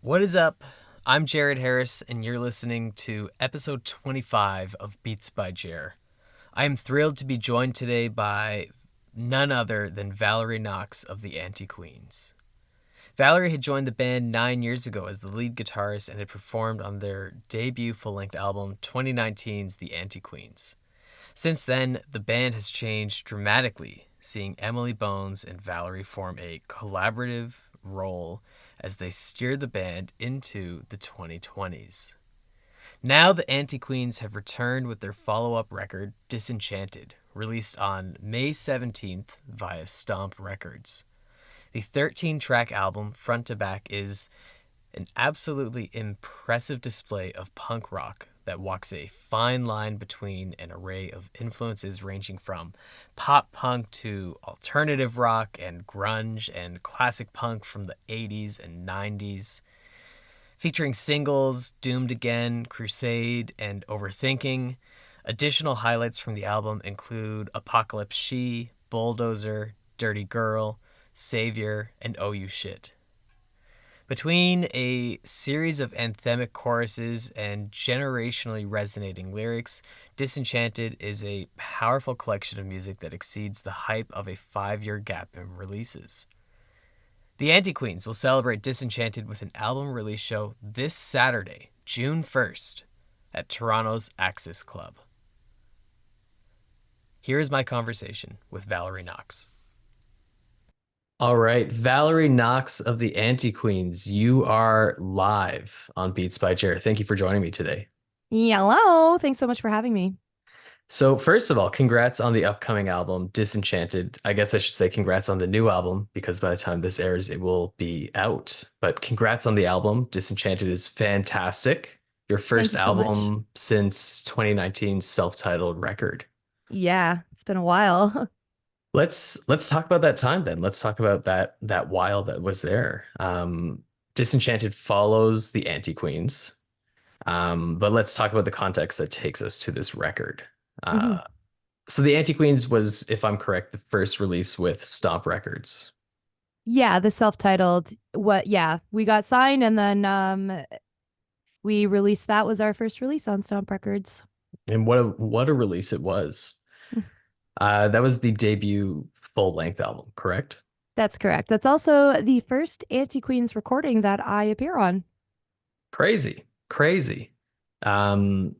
What is up? I'm Jared Harris, and you're listening to episode 25 of Beats by Jer. I am thrilled to be joined today by none other than Valerie Knox of the Anti-Queens. Valerie had joined the band 9 years ago as the lead guitarist and had performed on their debut full-length album 2019's The Anti-Queens. Since then, the band has changed dramatically, seeing Emily Bones and Valerie form a collaborative role as they steer the band into the 2020s. Now the Anti-Queens have returned with their follow-up record, Disenchanted, released on May 17th via Stomp Records. The 13-track album, front to back, is an absolutely impressive display of punk rock that walks a fine line between an array of influences ranging from pop punk to alternative rock and grunge and classic punk from the 80s and 90s. Featuring singles Doomed Again, Crusade, and Overthinking. Additional highlights from the album include Apocalypse She, Bulldozer, Dirty Girl, Savior, and Oh You Shit. Between a series of anthemic choruses and generationally resonating lyrics, Disenchanted is a powerful collection of music that exceeds the hype of a 5-year gap in releases. The Anti-Queens will celebrate Disenchanted with an album release show this Saturday, June 1st, at Toronto's Axis Club. Here is my conversation with Valerie Knox. All right, Valerie Knox of the Anti-Queens, you are live on Beats by Jared. Thank you for joining me today. Hello. Thanks so much for having me. So first of all, congrats on the upcoming album, Disenchanted. I guess I should say congrats on the new album because by the time this airs, it will be out. But congrats on the album. Disenchanted is fantastic. Your Thank first you so much. album since 2019's self-titled record. Yeah, it's been a while. Let's talk about that time then. Let's talk about that while that was there. Disenchanted follows the Anti-Queens, but let's talk about the context that takes us to this record. Mhm. So the Anti-Queens was, if I'm correct, the first release with Stomp Records. Yeah, the self-titled we got signed and then we released that was our first release on Stomp Records. And what a release it was. That was the debut full-length album, correct? That's correct. That's also the first Anti-Queens recording that I appear on. Crazy, crazy. Um,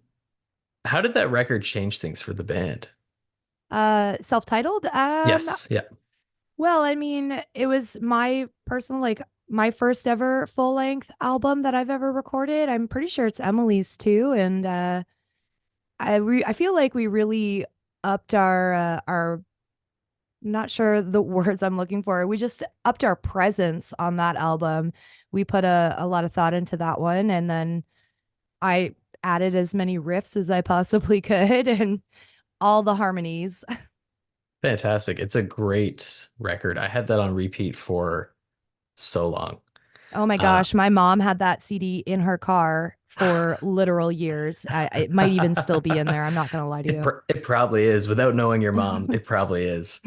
how did that record change things for the band? Self-titled? Yes, yeah. Well, I mean, it was my personal my first ever full-length album that I've ever recorded. I'm pretty sure it's Emily's too, and I feel like we really upped our not sure the words I'm looking for. We just upped our presence on that album. We put a lot of thought into that one, and then I added as many riffs as I possibly could and all the harmonies. Fantastic. It's a great record. I had that on repeat for so long. Oh my Uh, gosh, my mom had that CD in her car for literal years. It might even still be in there. I'm not gonna lie to it probably is. Without knowing your mom, you. it probably is.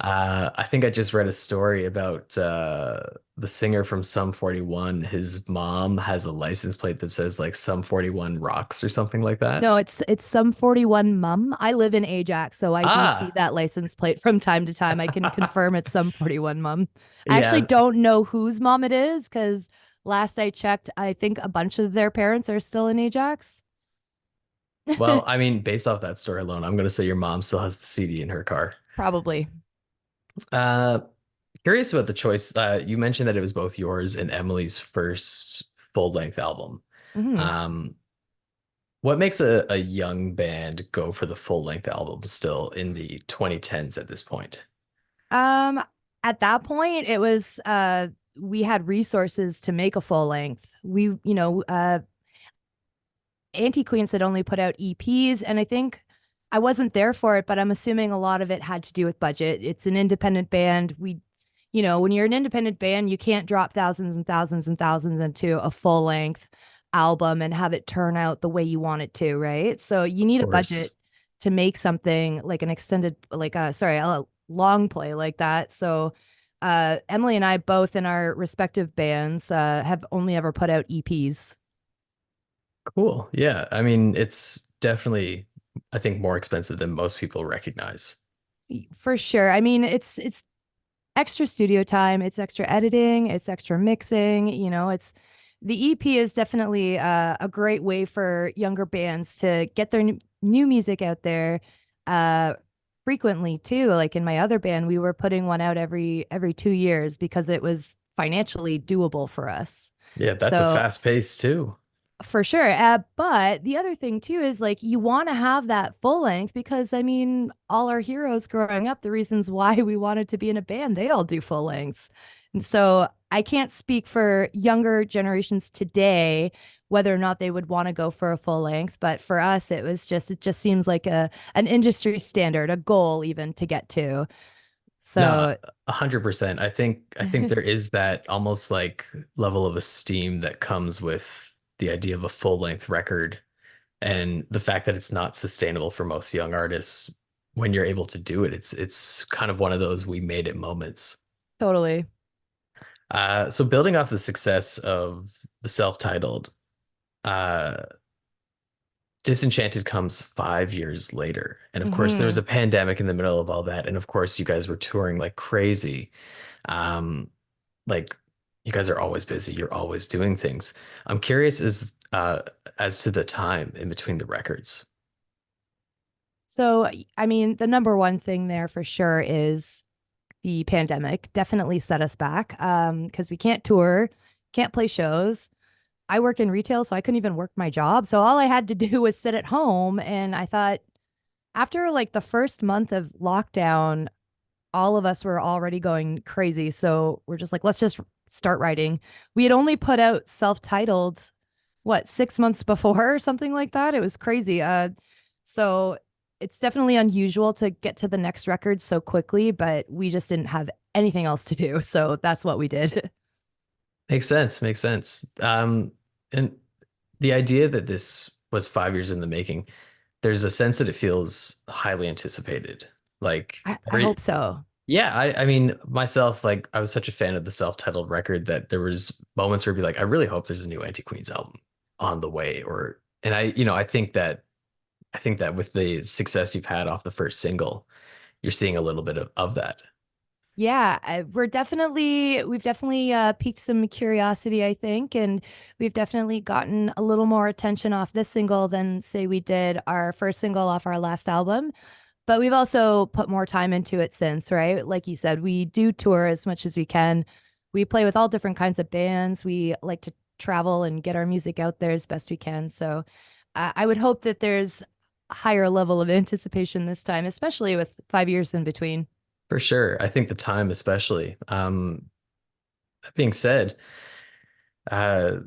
I think I just read a story about the singer from Sum 41. His mom has a license plate that says like Sum 41 rocks or something like that. No, it's some 41 mum. I live in Ajax, so I do see Ah, that license plate from time to time. I can confirm it's some 41 mum. I actually yeah. don't know whose mom it is because last I checked, I think a bunch of their parents are still in Ajax. Well, I mean, based off that story alone, I'm gonna say your mom still has the CD in her car. Probably. Uh, Curious about the choice. You mentioned that it was both yours and Emily's first full-length album. Mhm. Um, what makes a young band go for the full-length album still in the 2010s at this point? Um, at that point, it was we had resources to make a full length. Anti Queens had only put out EPs, and I think I wasn't there for it, but I'm assuming a lot of it had to do with budget. It's an independent band. When you're an independent band, you can't drop thousands and thousands and thousands into a full length album and have it turn out the way you want it to, right? So you Of need a budget course. to make something like an extended, a long play like that. So Emily and I both in our respective bands have only ever put out EPs. Cool. Yeah. I mean, it's definitely, I think, more expensive than most people recognize. For sure. I mean, it's extra studio time, it's extra editing, it's extra mixing, it's the EP is definitely a great way for younger bands to get their new music out there uh frequently too. Like in my other band, we were putting one out every 2 years because it was financially doable for us. Yeah, that's a So fast pace too. for sure. But the other thing too is like you want to have that full length because I mean, all our heroes growing up, the reasons why we wanted to be in a band, they all do full lengths. And so I can't speak for younger generations today whether or not they would want to go for a full length, but for us it just seems like an industry standard, a goal even to get to. No, So 100%. I think there is that almost like level of esteem that comes with the idea of a full length record and the fact that it's not sustainable for most young artists when you're able to do it. It's kind of one of those we made it moments. totally. So building off the success of the self-titled, uh, Disenchanted comes 5 years later. And of course, there was Hmm. a pandemic in the middle of all that. And of course, you guys were touring like crazy. Um, like you guys are always busy. You're always doing things. I'm curious as to the time in between the records. So I mean, the number one thing there for sure is the pandemic definitely set us back because we can't tour, can't play shows. I work in retail, so I couldn't even work my job. So all I had to do was sit at home. And I thought after like the first month of lockdown, all of us were already going crazy. So we're just like, let's just start writing. We had only put out self-titled, what, 6 months before or something like that. It was crazy. So it's definitely unusual to get to the next record so quickly, but we just didn't have anything else to do. So that's what we did. Makes sense. Makes sense. And the idea that this was 5 years in the making, there's a sense that it feels highly anticipated. Like I every, hope so. yeah, I mean, myself, like, I was such a fan of the self-titled record that there was moments where I'd be like, I really hope there's a new Anti-Queens album on the way. And I think that with the success you've had off the first single, you're seeing a little bit of that. Yeah, we've definitely piqued some curiosity, I think, and we've definitely gotten a little more attention off this single than, say, we did our first single off our last album. But we've also put more time into it since, right? Like you said, we do tour as much as we can. We play with all different kinds of bands. We like to travel and get our music out there as best we can. So I would hope that there's a higher level of anticipation this time, especially with 5 years in between. For sure. I think the time especially. That being said, uh,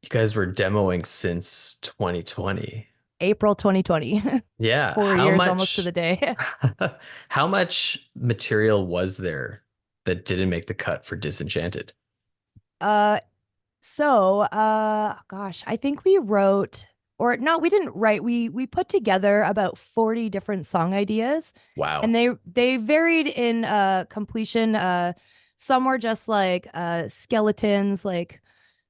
you guys were demoing since 2020. April 2020, Yeah, 4 years almost to the day. how much material was there that didn't make the cut for Disenchanted? uh, gosh, I think we wrote, or no, we didn't write. We put together about 40 different song ideas, and Wow. they varied in completion. Some were just like skeletons, like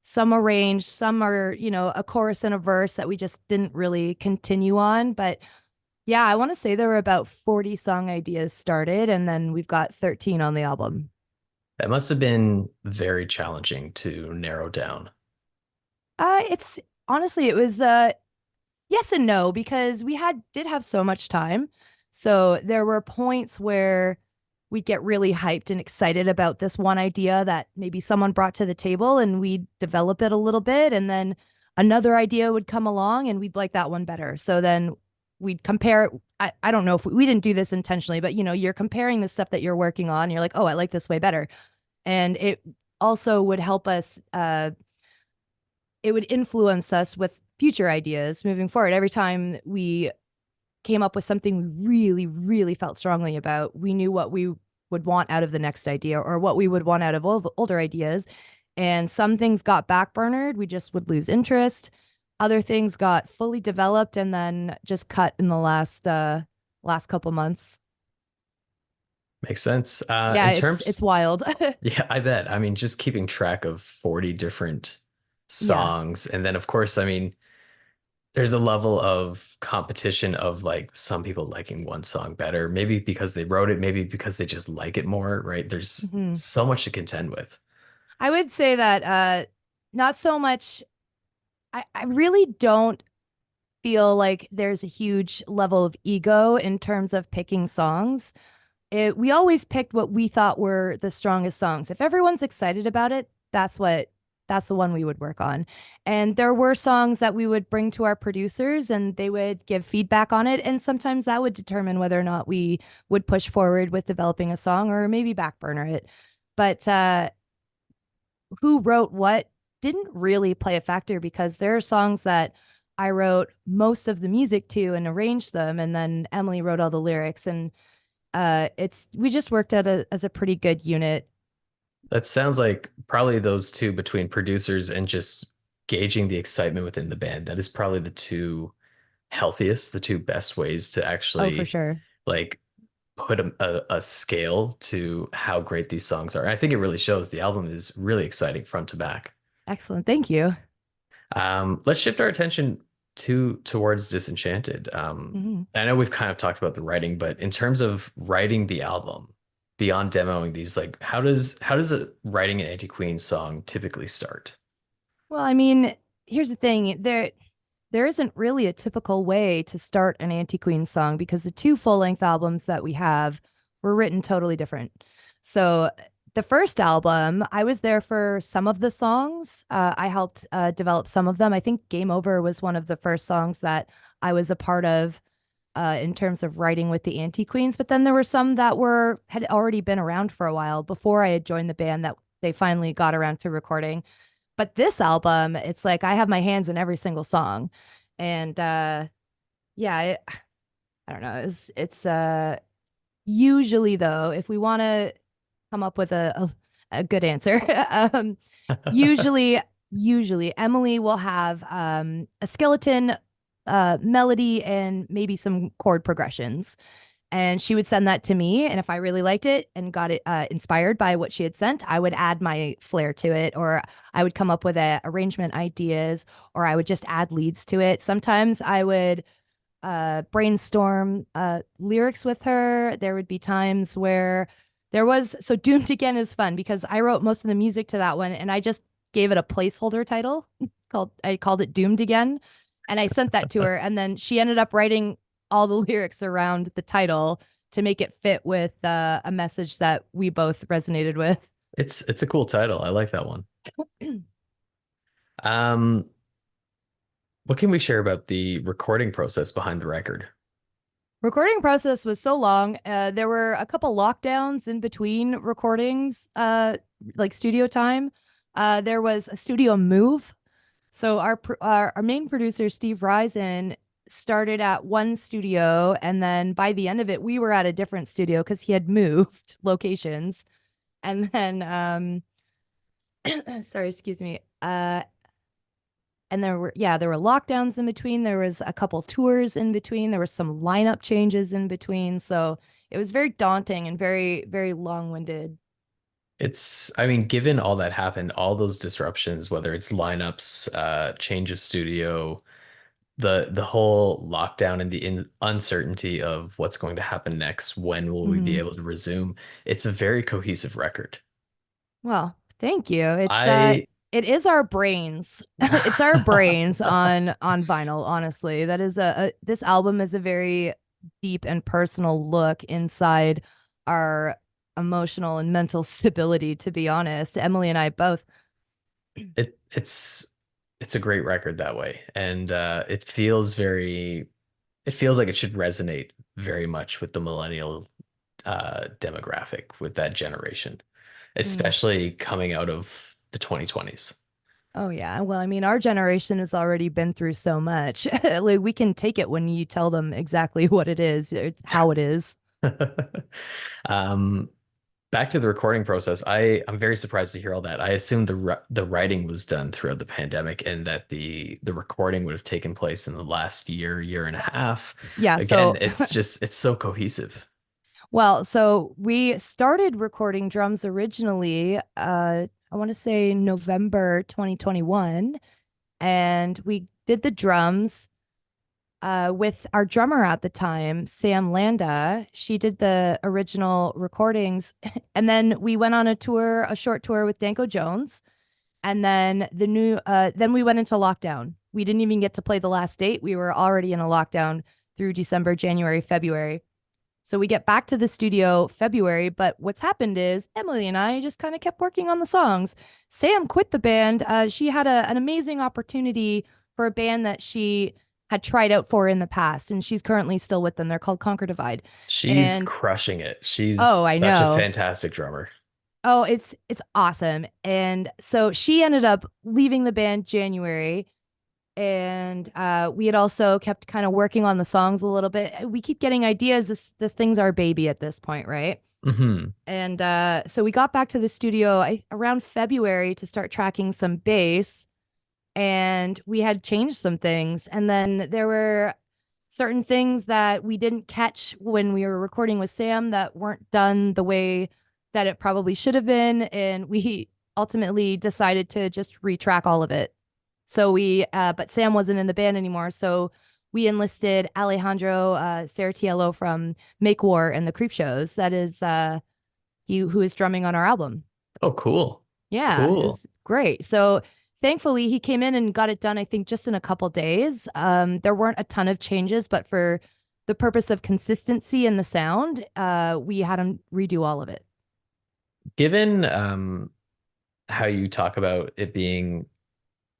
some arranged, some are, a chorus and a verse that we just didn't really continue on. But yeah, I want to say there were about 40 song ideas started, and then we've got 13 on the album. That must have been very challenging to narrow down. It's honestly, it was yes and no because we had did have so much time. So there were points where we'd get really hyped and excited about this one idea that maybe someone brought to the table and we'd develop it a little bit and then another idea would come along and we'd like that one better. So then we'd compare I don't know if we didn't do this intentionally, but you're comparing the stuff that you're working on. You're like, oh, I like this way better. And it also would help us it would influence us with future ideas moving forward. Every time we came up with something we really, really felt strongly about, we knew what we would want out of the next idea or what we would want out of older ideas. And some things got backburnered. We just would lose interest. Other things got fully developed and then just cut in the last couple months. Makes sense. Yeah, In it's terms, wild. yeah, I bet. I mean, just keeping track of 40 different Yeah. songs. And then, of course, I mean, there's a level of competition of like some people liking one song better, maybe because they wrote it, maybe because they just like it more, right? There's Mhm. so much to contend with. I would say that not so much. I really don't feel like there's a huge level of ego in terms of picking songs. We always picked what we thought were the strongest songs. If everyone's excited about it, that's the one we would work on. And there were songs that we would bring to our producers and they would give feedback on it. And sometimes that would determine whether or not we would push forward with developing a song or maybe backburner it. But who wrote what didn't really play a factor because there are songs that I wrote most of the music to and arranged them, and then Emily wrote all the lyrics. And it's we just worked out as a pretty good unit. That sounds like probably those two between producers and just gauging the excitement within the band. That is probably the two healthiest, the two best ways to Oh, for actually sure. like put a scale to how great these songs are. And I think it really shows. The album is really exciting front to back. Excellent. Thank you. Let's shift our attention towards Disenchanted. Mhm. I know we've kind of talked about the writing, but in terms of writing the album, beyond demoing these, like how does a writing an anti-Queen song typically start? Well, I mean, here's the thing. There isn't really a typical way to start an anti-Queen song because the two full-length albums that we have were written totally different. So the first album, I was there for some of the songs. I helped develop some of them. I think Game Over was one of the first songs that I was a part of in terms of writing with the Anti-Queens. But then there were some that were had already been around for a while before I had joined the band that they finally got around to recording. But this album, it's like I have my hands in every single song. And yeah, I don't know. It's usually though, if we want to come up with a good answer, um, usually usually Emily will have a skeleton melody and maybe some chord progressions and she would send that to me. And if I really liked it and got it inspired by what she had sent, I would add my flair to it, or I would come up with arrangement ideas, or I would just add leads to it. Sometimes I would brainstorm lyrics with her. There would be times where there was so Doomed Again is fun because I wrote most of the music to that one, and I just gave it a placeholder title called it Doomed Again, and I sent that to her, and then she ended up writing all the lyrics around the title to make it fit with a message that we both resonated with. It's a cool title. I like that one. Um, what can we share about the recording process behind the record? Recording process was so long. There were a couple lockdowns in between recordings, like studio time. There was a studio move. So our main producer Steve Risen started at one studio, and then by the end of it, we were at a different studio because he had moved locations. And then, sorry, excuse me. And there were lockdowns in between. There was a couple tours in between. There was some lineup changes in between. So it was very daunting and very, very long-winded. I mean, given all that happened, all those disruptions, whether it's lineups, change of studio, the whole lockdown and the uncertainty of what's going to happen next, when will we be Mhm. able to resume? It's a very cohesive record. Well, thank you. I It is our brains. It's our brains on vinyl, honestly. That is this album is a very deep and personal look inside our emotional and mental stability, to be honest. Emily and I both. it's a great record that way. And it feels like it should resonate very much with the millennial demographic, with that generation, Mm. especially coming out of the 2020s. Oh yeah. Well, I mean, our generation has already been through so much. Like we can take it when you tell them exactly what it is, it's how it is. um, Back to the recording process. I'm very surprised to hear all that. I assumed the writing was done throughout the pandemic and that the recording would have taken place in the last year and a half. Yeah, Again, so it's so cohesive. Well, so we started recording drums originally, I want to say November 2021, and we did the drums with our drummer at the time, Sam Landa. She did the original recordings, and then we went on a tour, a short tour with Danko Jones, and then we went into lockdown. We didn't even get to play the last date. We were already in a lockdown through December, January, February. So we get back to the studio February, but what's happened is Emily and I just kind of kept working on the songs. Sam quit the band. She had an amazing opportunity for a band that she had tried out for in the past, and she's currently still with them. They're called Conquer Divide. She's And crushing it. oh, She's I such a know. fantastic drummer. Oh, it's awesome. And so she ended up leaving the band January, and we had also kept kind of working on the songs a little bit. We keep getting ideas. This thing's our baby at this point, right? Hmm. And so we got back to the studio around February to start tracking some bass, and we had changed some things. And then there were certain things that we didn't catch when we were recording with Sam that weren't done the way that it probably should have been. And we ultimately decided to just retrack all of it. But Sam wasn't in the band anymore. So we enlisted Alejandro Saratiello from Make War and the Creep Shows. That is who is drumming on our album. Oh, cool. Yeah, it Cool. was great. So thankfully he came in and got it done, I think, just in a couple days. There weren't a ton of changes, but for the purpose of consistency in the sound, we had him redo all of it. Given how you talk about it being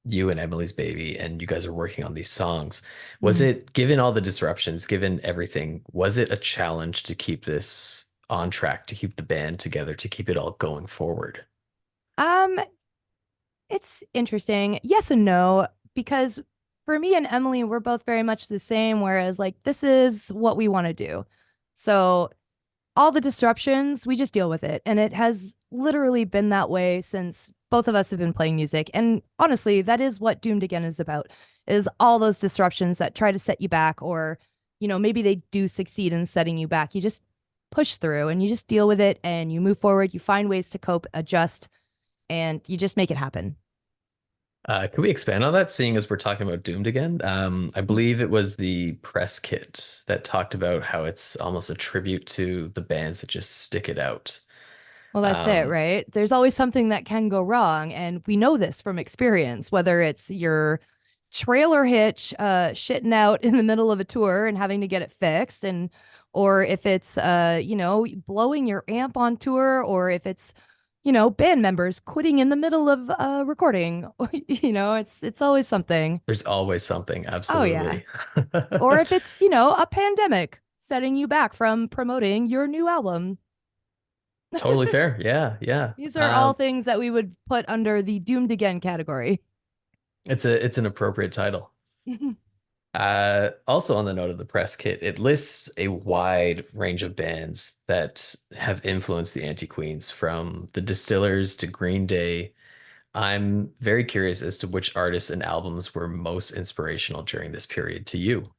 you and Emily's baby and you guys are working on these songs, was Mhm. it, given all the disruptions, given everything, was it a challenge to keep this on track, to keep the band together, to keep it all going forward? Um, it's interesting. Yes and no, because for me and Emily, we're both very much the same, whereas like this is what we want to do. So all the disruptions, we just deal with it. And it has literally been that way since both of us have been playing music. And honestly, that is what Doomed Again is about, is all those disruptions that try to set you back, or, maybe they do succeed in setting you back. You just push through and you just deal with it and you move forward. You find ways to cope, adjust, and you just make it happen. Could we expand on that, seeing as we're talking about Doomed again? I believe it was the press kit that talked about how it's almost a tribute to the bands that just stick it out. Well, that's it, Um, right? There's always something that can go wrong. And we know this from experience, whether it's your trailer hitch shitting out in the middle of a tour and having to get it fixed, and or if it's blowing your amp on tour, or if it's band members quitting in the middle of recording. It's always something. there's always something, Oh yeah. absolutely. Or if it's a pandemic setting you back from promoting your new album. Totally fair. Yeah, yeah. These are all things that we would put under the doomed again category. It's an appropriate title. Also on the note of the press kit, it lists a wide range of bands that have influenced the Anti-Queens, from the Distillers to Green Day. I'm very curious as to which artists and albums were most inspirational during this period to you.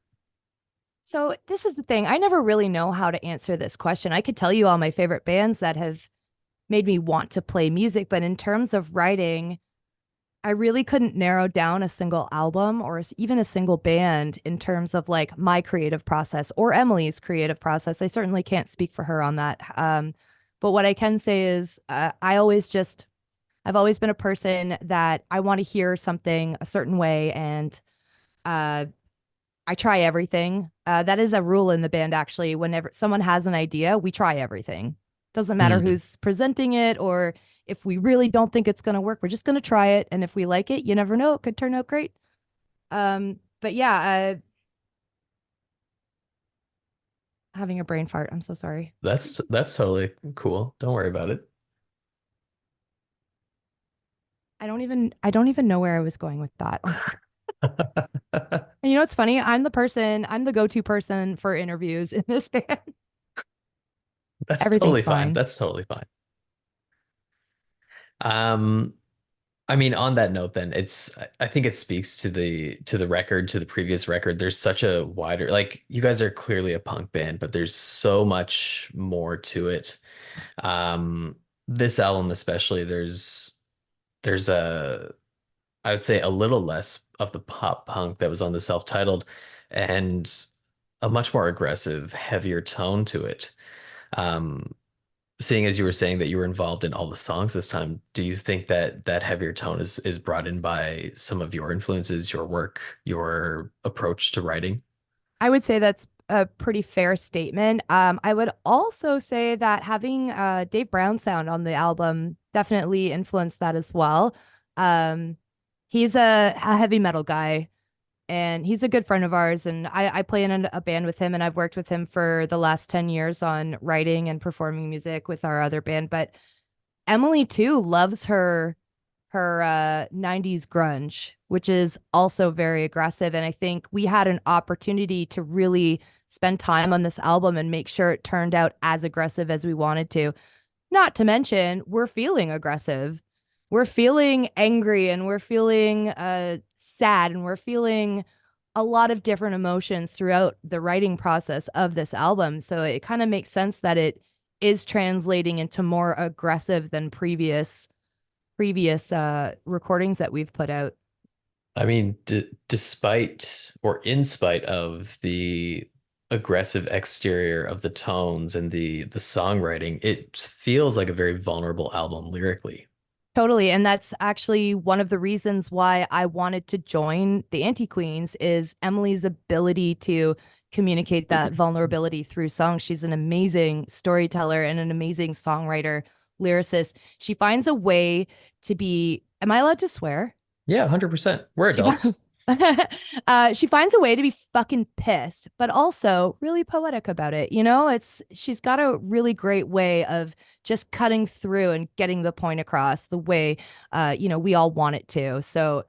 So this is the thing. I never really know how to answer this question. I could tell you all my favorite bands that have made me want to play music, but in terms of writing, I really couldn't narrow down a single album or even a single band in terms of like my creative process or Emily's creative process. I certainly can't speak for her on that. But what I can say is I've always been a person that I want to hear something a certain way, and uh, I try everything. That is a rule in the band, actually. Whenever someone has an idea, we try everything. Doesn't matter Hmm. who's presenting it, or if we really don't think it's going to work, we're just going to try it. And if we like it, you never know, it could turn out great. But yeah, having a brain fart. I'm so sorry. That's totally cool. Don't worry about it. I don't even know where I was going with that. And it's funny? I'm the go-to person for interviews in this band. That's Everything's totally fine. fine. That's totally fine. Um, I mean, on that note, then I think it speaks to the record, to the previous record. There's such a wider, like you guys are clearly a punk band, but there's so much more to it. Um, this album especially, there's a I would say a little less of the pop punk that was on the self-titled and a much more aggressive, heavier tone to it. Um, Seeing as you were saying that you were involved in all the songs this time, do you think that that heavier tone is brought in by some of your influences, your work, your approach to writing? I would say that's a pretty fair statement. I would also say that having Dave Brown sound on the album definitely influenced that as well. Um, he's a heavy metal guy, and he's a good friend of ours. And I play in a band with him, and I've worked with him for the last 10 years on writing and performing music with our other band. But Emily too loves her 90s grunge, which is also very aggressive. And I think we had an opportunity to really spend time on this album and make sure it turned out as aggressive as we wanted to. Not to mention, we're feeling aggressive. We're feeling angry and we're feeling sad and we're feeling a lot of different emotions throughout the writing process of this album. So it kind of makes sense that it is translating into more aggressive than previous recordings that we've put out. I mean, d despite or in spite of the aggressive exterior of the tones and the songwriting, it feels like a very vulnerable album lyrically. Totally. And that's actually one of the reasons why I wanted to join the Anti Queens is Emily's ability to communicate that vulnerability through songs. She's an amazing storyteller and an amazing songwriter, lyricist. She finds a way to be, am I allowed to swear? Yeah, 100%. We're She adults. finds she finds a way to be fucking pissed, but also really poetic about it. You know, it's she's got a really great way of just cutting through and getting the point across the way we all want it to. So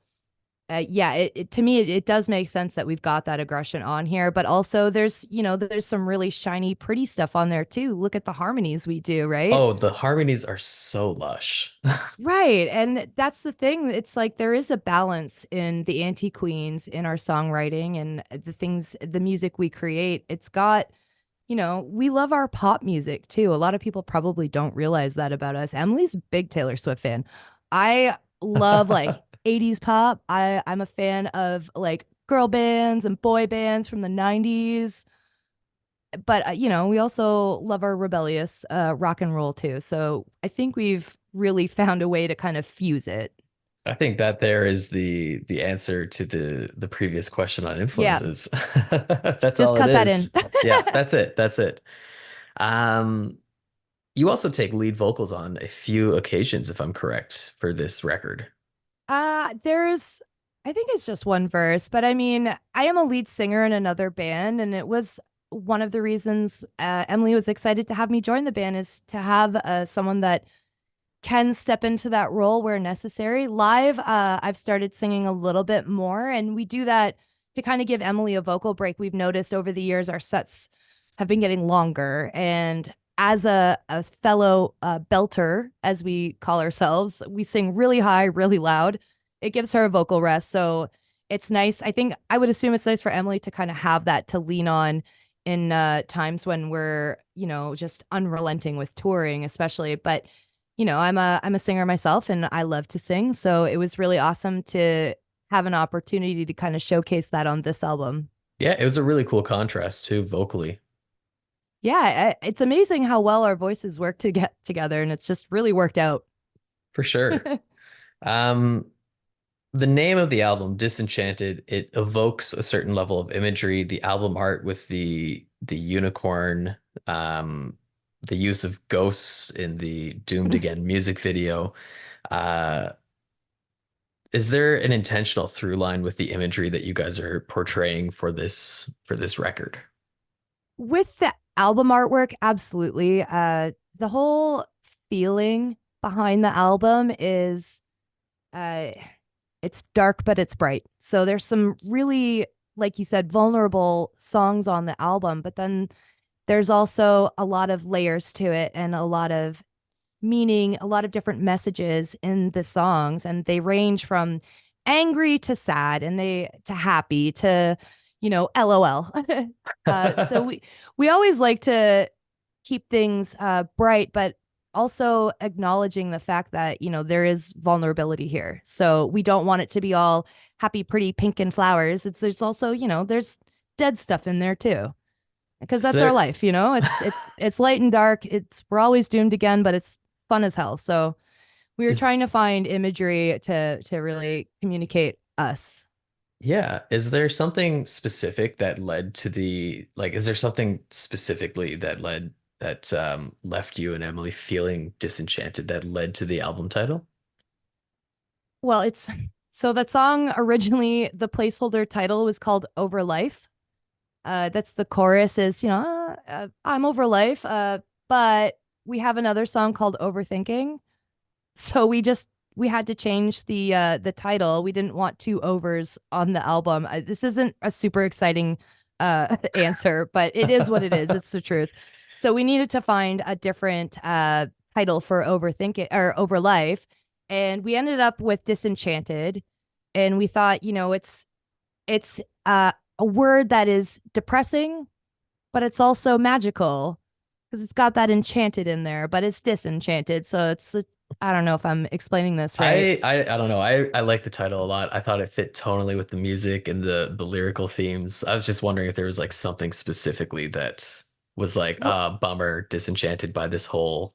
yeah, to me it does make sense that we've got that aggression on here, but also there's some really shiny, pretty stuff on there too. Look at the harmonies we do, right? Oh, the harmonies are so lush. Right. And that's the thing. It's like there is a balance in the anti queens in our songwriting and the music we create. It's got, we love our pop music too. A lot of people probably don't realize that about us. Emily's a big Taylor Swift fan. I love like 80s pop. I'm a fan of like girl bands and boy bands from the 90s, but we also love our rebellious rock and roll too. So I think we've really found a way to kind of fuse it. I think that there is the answer to the previous question on Yeah, influences. That's just all it cut that in. is. Yeah, that's it. That's it. Um, you also take lead vocals on a few occasions, if I'm correct, for this record. There's, I think it's just one verse, but I mean, I am a lead singer in another band, and it was one of the reasons Emily was excited to have me join the band is to have someone that can step into that role where necessary. Live, I've started singing a little bit more, and we do that to kind of give Emily a vocal break. We've noticed over the years our sets have been getting longer, and as a fellow belter, as we call ourselves, we sing really high, really loud. It gives her a vocal rest, so it's nice. I think I would assume it's nice for Emily to kind of have that to lean on in times when we're just unrelenting with touring, especially. But I'm a singer myself and I love to sing. So it was really awesome to have an opportunity to kind of showcase that on this album. Yeah, it was a really cool contrast too, vocally, Yeah, it's amazing how well our voices work to get together and it's just really worked out. for sure. Um, the name of the album, Disenchanted, it evokes a certain level of imagery. The album art with the unicorn, um, the use of ghosts in the Doomed Again music video. Uh, is there an intentional through line with the imagery that you guys are portraying for this record? With the album artwork, absolutely. The whole feeling behind the album is uh it's dark but it's bright. So there's some really, like you said, vulnerable songs on the album, but then there's also a lot of layers to it and a lot of meaning, a lot of different messages in the songs, and they range from angry to sad, and they to happy to, LOL. So we always like to keep things bright, but also acknowledging the fact that there is vulnerability here. So we don't want it to be all happy, pretty, pink and flowers. There's also there's dead stuff in there too, because Is that's our there life. It's light and dark. We're always doomed again, but it's fun as hell. So we were is trying to find imagery to really communicate us. Yeah. Is there something specific that led to is there something specifically that left you and Emily feeling disenchanted that led to the album title? Well, it's so that song originally, the placeholder title was called Over Life. That's the chorus is, I'm over life. But we have another song called Overthinking. So we had to change the title. We didn't want two overs on the album. This isn't a super exciting answer, but it is what it is. It's the truth. So we needed to find a different title for Overthinking or Over Life, and we ended up with Disenchanted. And we thought, it's a word that is depressing, but it's also magical because it's got that enchanted in there, but it's disenchanted. So I don't know if I'm explaining this right. I don't know. I like the title a lot. I thought it fit tonally with the music and the lyrical themes. I was just wondering if there was like something specifically that was like, Well, bummer, disenchanted by this whole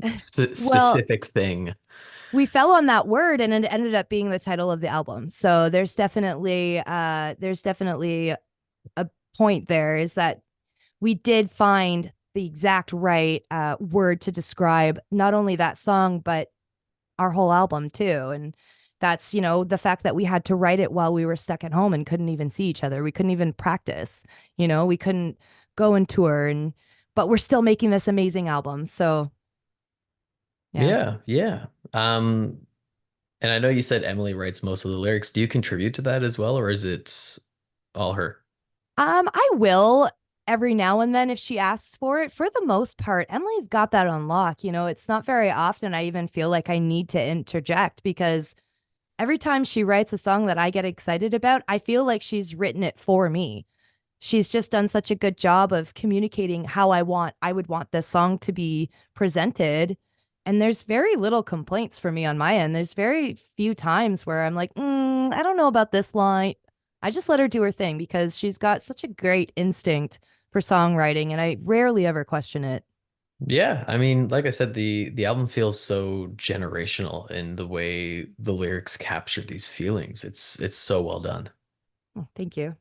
well, specific thing. we fell on that word and it ended up being the title of the album. So there's definitely a point there is that we did find the exact right word to describe not only that song but our whole album too. And that's, the fact that we had to write it while we were stuck at home and couldn't even see each other. We couldn't even practice, we couldn't go and tour, but we're still making this amazing album. So yeah. Yeah, yeah. And I know you said Emily writes most of the lyrics. Do you contribute to that as well, or is it all her? I will every now and then if she asks for it. For the most part, Emily's got that on lock. It's not very often I even feel like I need to interject because every time she writes a song that I get excited about, I feel like she's written it for me. She's just done such a good job of communicating how I would want this song to be presented. And there's very little complaints for me on my end. There's very few times where I'm like, I don't know about this line. I just let her do her thing because she's got such a great instinct for songwriting, and I rarely ever question it. Yeah, I mean, like I said, the album feels so generational in the way the lyrics capture these feelings. It's so well done. Oh, thank you.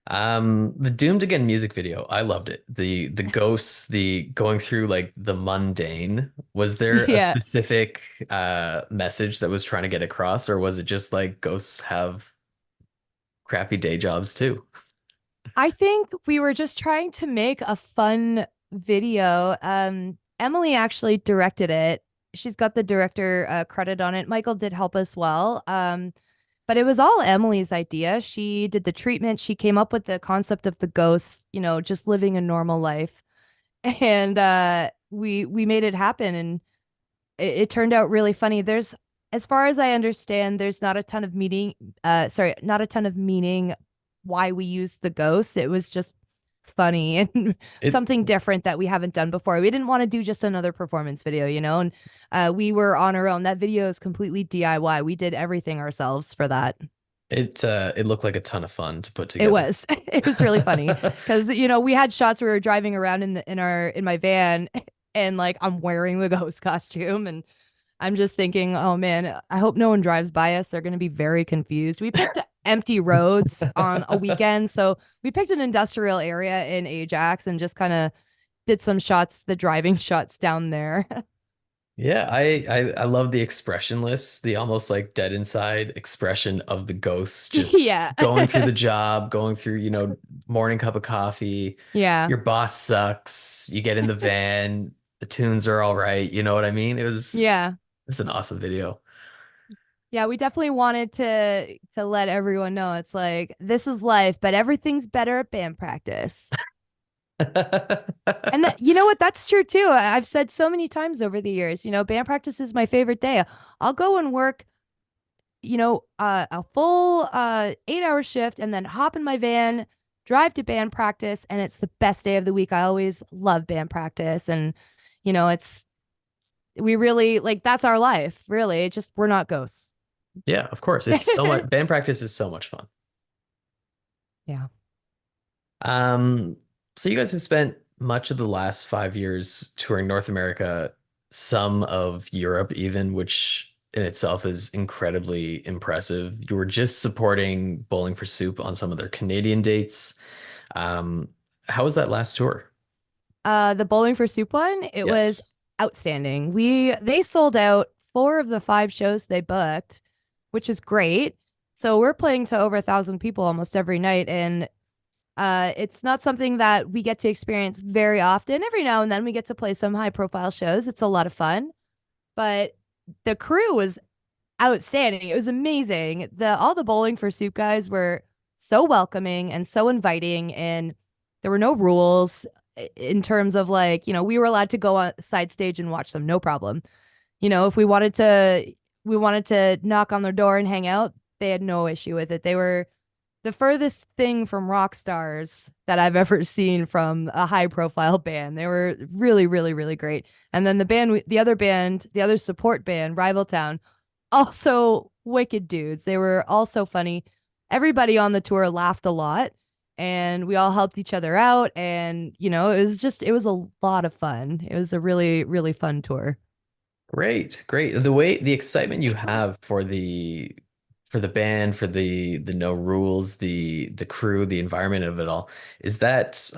The Doomed Again music video, I loved it. The ghosts, the going through like the mundane. Was there a Yeah. specific message that was trying to get across, or was it just like ghosts have crappy day jobs too? I think we were just trying to make a fun video. Emily actually directed it. She's got the director credit on it. Michael did help as well. But it was all Emily's idea. She did the treatment. She came up with the concept of the ghosts, just living a normal life. And we made it happen, and it turned out really funny. As far as I understand, there's not a ton of not a ton of meaning why we used the ghosts. It was just funny and It something different that we haven't done before. We didn't want to do just another performance video, and we were on our own. That video is completely DIY. We did everything ourselves for that. it looked like a ton of fun to put It together. was. It was really funny because we had shots where we were driving around in my van, and like I'm wearing the ghost costume, and I'm just thinking, oh man, I hope no one drives by us. They're going to be very confused. We picked empty roads on a weekend. So we picked an industrial area in Ajax and just kind of did some shots, the driving shots down there. Yeah, I love the expressionless, the almost like dead inside expression of the ghosts just Yeah. going through the job, going through, morning cup of coffee. Yeah. Your boss sucks. You get in the van, the tunes are all right. You know what I mean? Yeah. It's an awesome video. Yeah, we definitely wanted to let everyone know it's like this is life, but everything's better at band practice. And that, you know what? That's true too. I've said so many times over the years, band practice is my favorite day. I'll go and work, a full 8 hour shift and then hop in my van, drive to band practice, and it's the best day of the week. I always love band practice. And, it's, we really like that's our life, really. It's just we're not ghosts. Yeah, of course. It's so much band practice is so much fun. Yeah. Um, so you guys have spent much of the last 5 years touring North America, some of Europe even, which in itself is incredibly impressive. You were just supporting Bowling for Soup on some of their Canadian dates. Um, how was that last tour? The Bowling for Soup one, it was Yes. outstanding. They sold out 4 of the 5 shows they booked, which is great. So we're playing to over 1,000 people almost every night, and it's not something that we get to experience very often. Every now and then we get to play some high profile shows. It's a lot of fun, but the crew was outstanding. It was amazing. The All the Bowling for Soup guys were so welcoming and so inviting, and there were no rules in terms of like, we were allowed to go on side stage and watch them, no problem. If we wanted to knock on their door and hang out, they had no issue with it. They were the furthest thing from rock stars that I've ever seen from a high profile band. They were really, really, really great. And then the other support band, Rival Town, also wicked dudes. They were also funny. Everybody on the tour laughed a lot and we all helped each other out. And, it was a lot of fun. It was a really, really fun tour. Great, great. The excitement you have for the band, for the no rules, the crew, the environment of it all, is that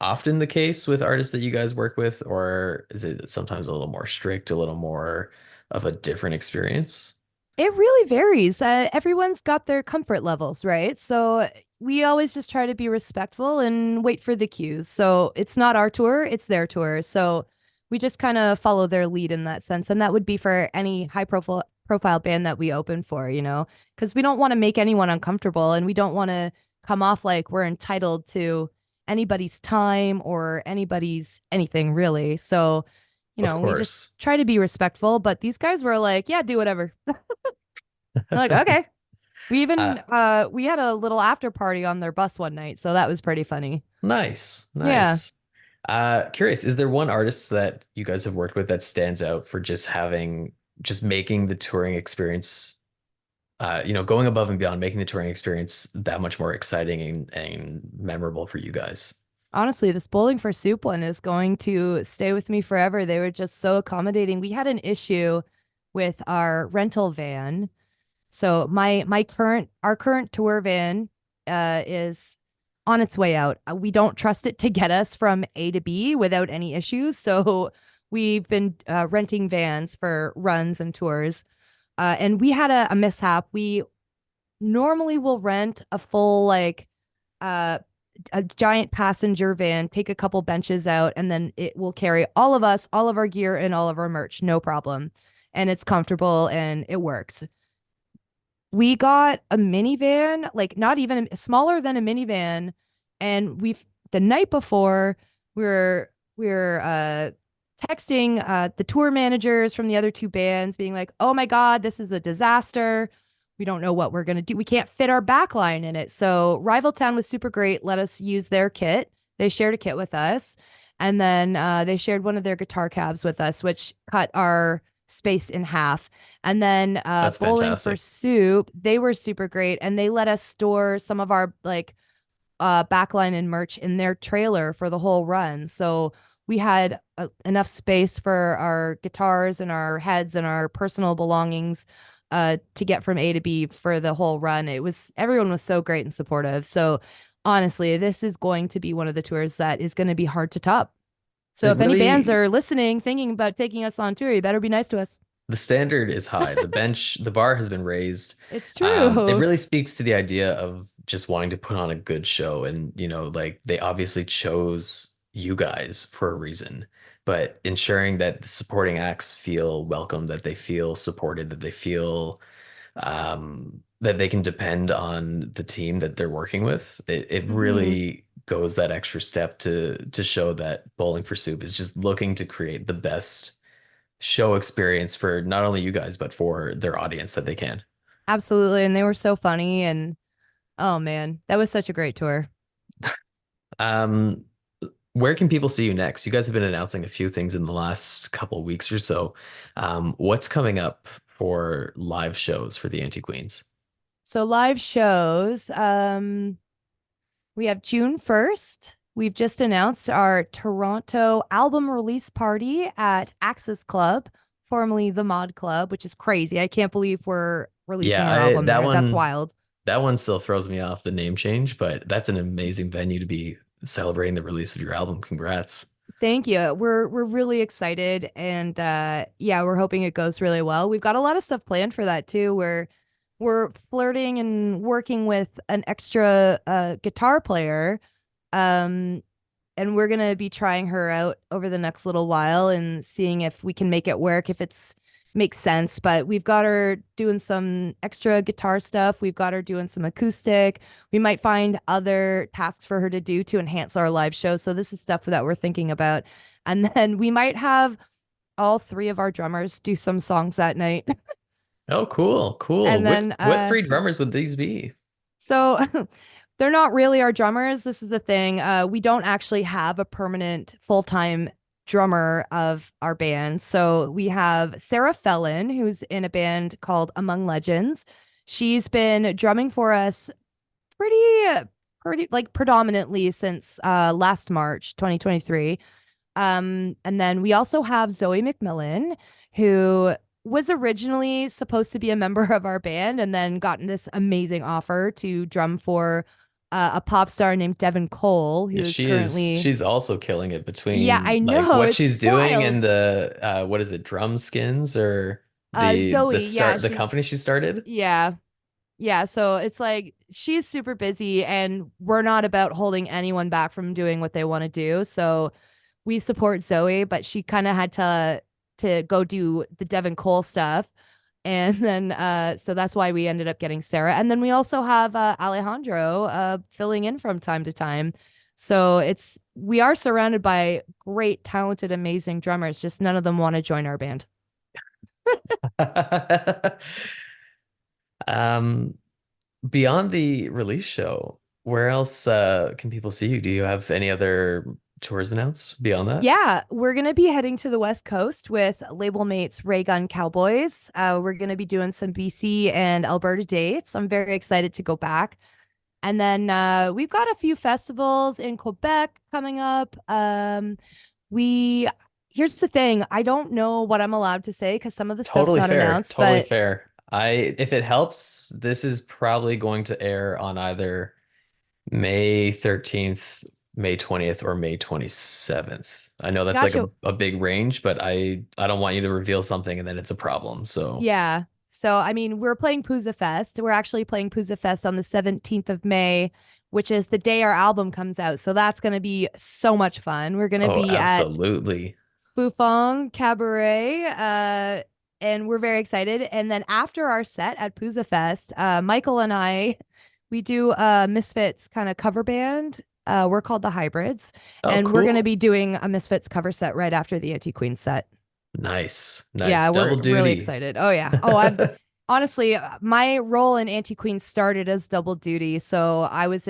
often the case with artists that you guys work with, or is it sometimes a little more strict, a little more of a different experience? It really varies. Everyone's got their comfort levels, right? So we always just try to be respectful and wait for the cues. So it's not our tour, it's their tour. So we just kind of follow their lead in that sense. And that would be for any high profile band that we open for, because we don't want to make anyone uncomfortable and we don't want to come off like we're entitled to anybody's time or anybody's anything really. So, Of we just course. try to be respectful, but these guys were like, yeah, do whatever. We're like, okay. Uh, We had a little after party on their bus one night, so that was pretty funny. nice, Yeah. nice. Curious, is there one artist that you guys have worked with that stands out for just making the touring experience going above and beyond, making the touring experience that much more exciting and memorable for you guys? Honestly, this Bowling for Soup one is going to stay with me forever. They were just so accommodating. We had an issue with our rental van. So our current tour van is on its way out. We don't trust it to get us from A to B without any issues. So we've been renting vans for runs and tours. And we had a mishap. We normally will rent a full uh a giant passenger van, take a couple benches out, and then it will carry all of us, all of our gear, and all of our merch, no problem. And it's comfortable and it works. We got a minivan, like not even smaller than a minivan, and the night before we were texting the tour managers from the other 2 bands, being like, "Oh my God, this is a disaster. We don't know what we're gonna do. We can't fit our backline in it." So Rival Town was super great. Let us use their kit. They shared a kit with us, and then they shared one of their guitar cabs with us, which cut our space in half. And then That's Bowling for fantastic. Soup, they were super great, and they let us store some of our like backline and merch in their trailer for the whole run. So we had enough space for our guitars and our heads and our personal belongings to get from A to B for the whole run. Everyone was so great and supportive. So honestly, this is going to be one of the tours that is going to be hard to top. So It if any bands really are listening, thinking about taking us on tour, you better be nice to us. The standard is high. The bar has been raised. It's It true. really speaks to the idea of just wanting to put on a good show. And, like they obviously chose you guys for a reason, but ensuring that the supporting acts feel welcome, that they feel supported, that they feel that they can depend on the team that they're working with. It Mhm. really goes that extra step to show that Bowling for Soup is just looking to create the best show experience for not only you guys but for their audience that they can. Absolutely, and they were so funny, and oh man, that was such a great tour. Um, where can people see you next? You guys have been announcing a few things in the last couple of weeks or so. What's coming up for live shows for the Anti-Queens? So live shows, we have June 1st. We've just announced our Toronto album release party at Axis Club, formerly the Mod Club, which is crazy. I can't believe we're Yeah, releasing our I album there. That's wild. that one still throws me off the name change, but that's an amazing venue to be celebrating the release of your album. Congrats. Thank you. We're really excited, and yeah, we're hoping it goes really well. We've got a lot of stuff planned for that too. We're flirting and working with an extra guitar player. Um and we're gonna be trying her out over the next little while and seeing if we can make it work, if it's makes sense. But we've got her doing some extra guitar stuff. We've got her doing some acoustic. We might find other tasks for her to do to enhance our live show. So this is stuff that we're thinking about. And then we might have all three of our drummers do some songs that night. Oh, cool, cool. And What then what three drummers would these be? so they're not really our drummers. This is the thing. We don't actually have a permanent full-time drummer of our band. So we have Sarah Fellin, who's in a band called Among Legends. She's been drumming for us pretty pretty like predominantly since last March 2023. And then we also have Zoe McMillan, who was originally supposed to be a member of our band and then gotten this amazing offer to drum for a pop star named Devin Cole, Yeah, who's currently, she's also killing it yeah, between I like know, what it's she's doing wild. and the what is it, drum skins or the Zoe, yeah, start the she's, company she started? yeah, yeah. So it's like she's super busy and we're not about holding anyone back from doing what they want to do. So we support Zoe, but she kind of had to go do the Devin Cole stuff. And then so that's why we ended up getting Sarah. And then we also have Alejandro filling in from time to time. So it's we are surrounded by great, talented, amazing drummers, just none of them want to join our band. Um, beyond the release show, where else can people see you? Do you have any other tours announced beyond that? Yeah, we're gonna be heading to the West Coast with label mates Ray Gun Cowboys. We're gonna be doing some BC and Alberta dates. I'm very excited to go back. And then we've got a few festivals in Quebec coming up. We Here's the thing. I don't know what I'm allowed to say because some of the stuff's Totally not fair. announced, Totally but fair. If it helps, this is probably going to air on either May 13th, May 20th, or May 27th. I know that's like gotcha. a big range, but I don't want you to reveal something and then it's a problem. So, Yeah. So I mean, we're playing Pooza Fest. We're actually playing Pooza Fest on the 17th of May, which is the day our album comes out. So that's gonna be so much fun. We're gonna oh, be at absolutely. Fufong Cabaret, and we're very excited. And then after our set at Pooza Fest, Michael and I, we do a Misfits kind of cover band. We're called the Hybrids, Oh, and we're going to cool. be doing a Misfits cover set right after the Anti Queen set. Nice. Nice. Yeah, we're Double really duty. excited. Oh yeah. Oh, I've honestly my role in Anti Queen started as double duty. So I was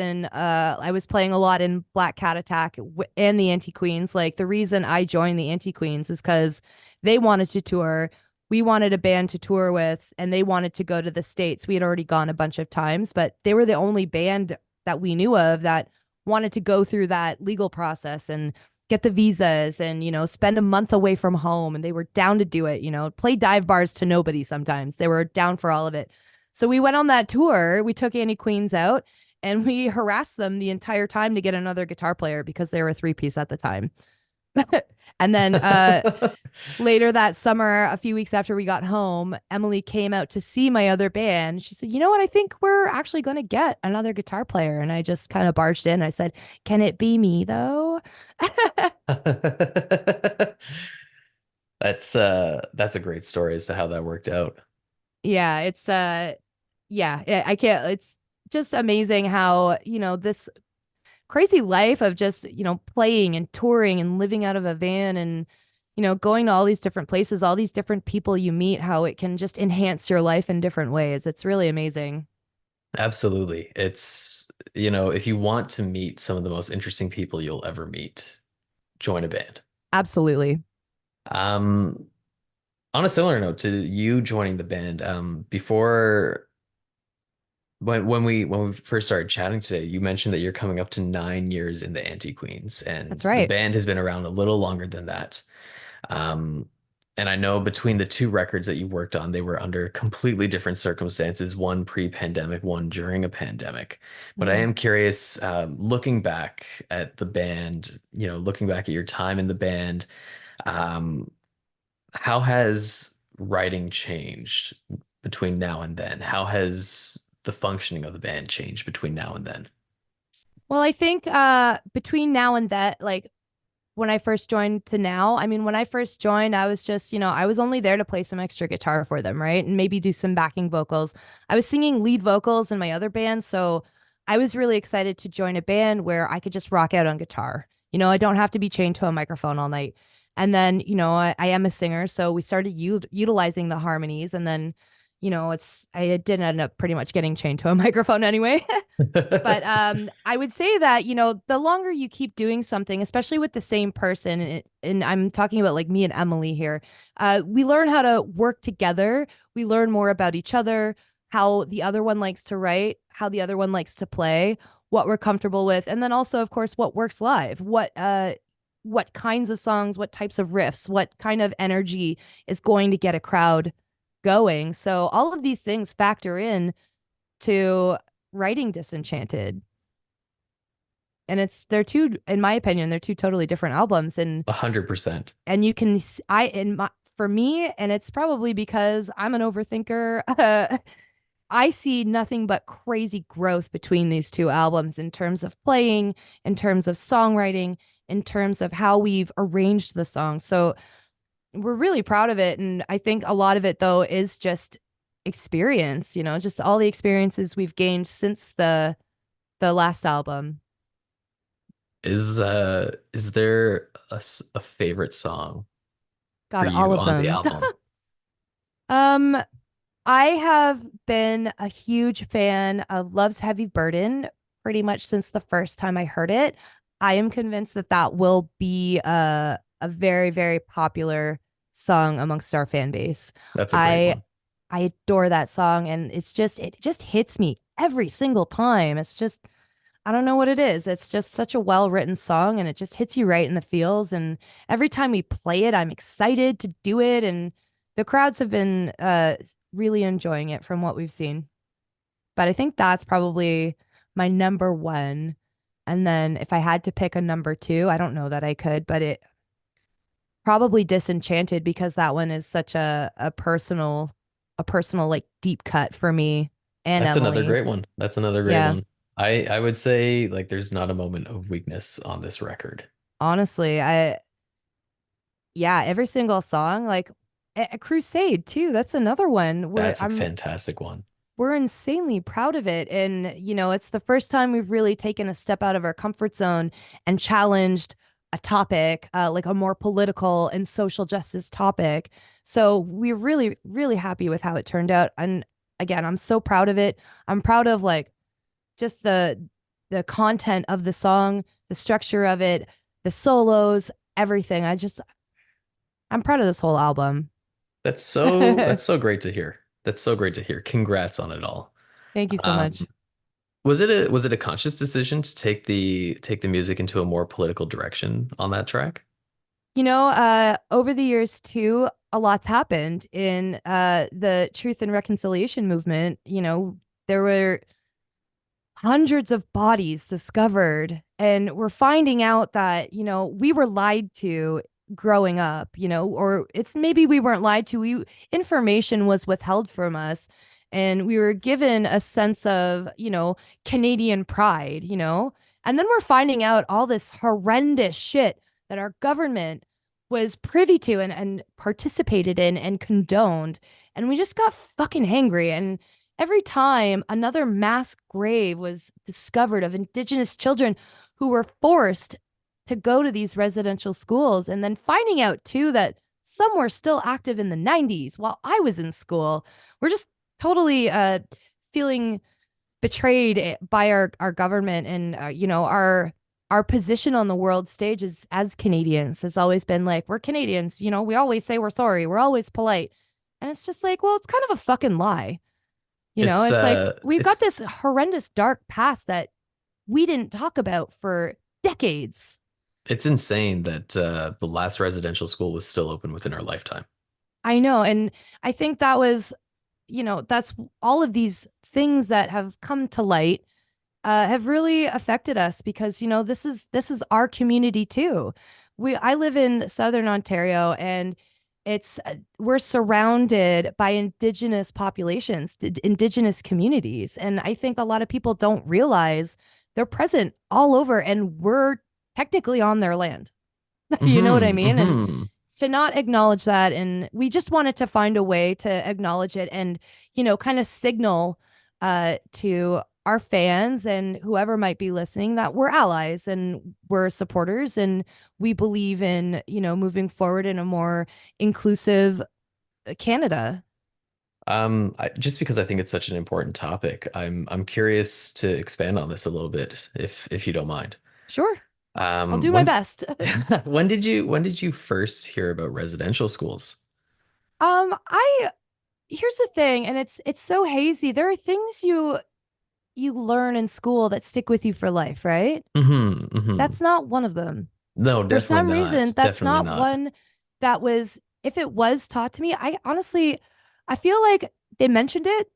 playing a lot in Black Cat Attack and the Anti Queens. Like the reason I joined the Anti Queens is cuz they wanted to tour. We wanted a band to tour with and they wanted to go to the States. We had already gone a bunch of times, but they were the only band that we knew of that wanted to go through that legal process and get the visas and spend a month away from home, and they were down to do it, play dive bars to nobody. Sometimes they were down for all of it. So we went on that tour. We took Annie Queens out and we harassed them the entire time to get another guitar player because they were a three-piece at the time. And then later that summer, a few weeks after we got home, Emily came out to see my other band. She said, "You know what? I think we're actually going to get another guitar player." And I just kind of barged in. I said, "Can it be me though?" That's a great story as to how that worked out. Yeah, it's yeah, I can't. It's just amazing how, this crazy life of just, playing and touring and living out of a van and, going to all these different places, all these different people you meet, how it can just enhance your life in different ways. It's really amazing. Absolutely. If you want to meet some of the most interesting people you'll ever meet, join a band. Absolutely. Um, on a similar note to you joining the band, before when we first started chatting today, you mentioned that you're coming up to 9 years in the Anti-Queens, and That's the right. band has been around a little longer than that. Um, and I know between the two records that you worked on, they were under completely different circumstances, one pre-pandemic, one during a pandemic. But I Mhm. am curious, looking back at the band, looking back at your time in the band, um, how has writing changed between now and then? How has the functioning of the band changed between now and then? Well, I think between now and that, like when I first joined to now, I mean, when I first joined, I was just, I was only there to play some extra guitar for them, right? And maybe do some backing vocals. I was singing lead vocals in my other band, so I was really excited to join a band where I could just rock out on guitar. I don't have to be chained to a microphone all night. And then, I am a singer, so we started utilizing the harmonies, and then, I did end up pretty much getting chained to a microphone anyway. But I would say that, the longer you keep doing something, especially with the same person, and I'm talking about like me and Emily here, we learn how to work together. We learn more about each other, how the other one likes to write, how the other one likes to play, what we're comfortable with, and then also, of course, what works live. What kinds of songs, what types of riffs, what kind of energy is going to get a crowd going. So all of these things factor in to writing Disenchanted. And they're two, in my opinion, they're two totally different albums. And 100%. and you can I in my for me, and it's probably because I'm an overthinker. I see nothing but crazy growth between these two albums in terms of playing, in terms of songwriting, in terms of how we've arranged the song. So we're really proud of it. And I think a lot of it though is just experience, just all the experiences we've gained since the last album. Is there a favorite song for God, all you of on the them. album? um, I have been a huge fan of Love's Heavy Burden pretty much since the first time I heard it. I am convinced that that will be a very, very popular song amongst our fan base. That's a great I one. I adore that song, and it just hits me every single time. It's just I don't know what it is. It's just such a well-written song, and it just hits you right in the feels. And every time we play it, I'm excited to do it. And the crowds have been really enjoying it from what we've seen. But I think that's probably my number one. And then if I had to pick a number two, I don't know that I could, but it probably Disenchanted because that one is such a personal like deep cut for me and That's another Emily. great one. That's another great Yeah. one. I would say like there's not a moment of weakness on this record. Honestly, yeah, every single song, like a Crusade too. That's another one where That's a fantastic one. we're insanely proud of it. And, it's the first time we've really taken a step out of our comfort zone and challenged a topic, like a more political and social justice topic. So we're really, really happy with how it turned out. And again, I'm so proud of it. I'm proud of like just the content of the song, the structure of it, the solos, everything. I'm proud of this whole album. That's Thank so great to hear. That's so great to hear. Congrats on it all. you so Um, much. was it a conscious decision to take the music into a more political direction on that track? Over the years too, a lot's happened in the truth and reconciliation movement. There were hundreds of bodies discovered, and we're finding out that, we were lied to growing up, or it's maybe we weren't lied to. Information was withheld from us, and we were given a sense of, Canadian pride, and then we're finding out all this horrendous shit that our government was privy to and participated in and condoned. And we just got fucking angry. And every time another mass grave was discovered of Indigenous children who were forced to go to these residential schools, and then finding out too that some were still active in the 90s while I was in school. We're just totally feeling betrayed by our government, and our position on the world stage is, as Canadians, has always been like, we're Canadians, we always say we're sorry, we're always polite. And it's just like, well, it's kind of a fucking lie. It's It's like we've got it's this horrendous dark past that we didn't talk about for decades. it's insane that the last residential school was still open within our lifetime. I know. And I think that was, that's all of these things that have come to light have really affected us because this is our community too. I live in Southern Ontario, and it's we're surrounded by Indigenous populations, Indigenous communities, and I think a lot of people don't realize they're present all over, and we're technically on their land. You know what I Hmm. mean? And Hmm. to not acknowledge that, and we just wanted to find a way to acknowledge it and kind of signal to our fans and whoever might be listening that we're allies and we're supporters, and we believe in moving forward in a more inclusive Canada. Just because I think it's such an important topic, I'm curious to expand on this a little bit, if you don't mind. Sure, I'll do my When best. when did you first hear about residential schools? I Here's the thing, and it's so hazy. There are things you learn in school that stick with you for life, right? Hmm. Hmm. That's not one of them. No, For definitely some reason, not. that's Definitely not not. one that was, if it was taught to me, I feel like they mentioned it,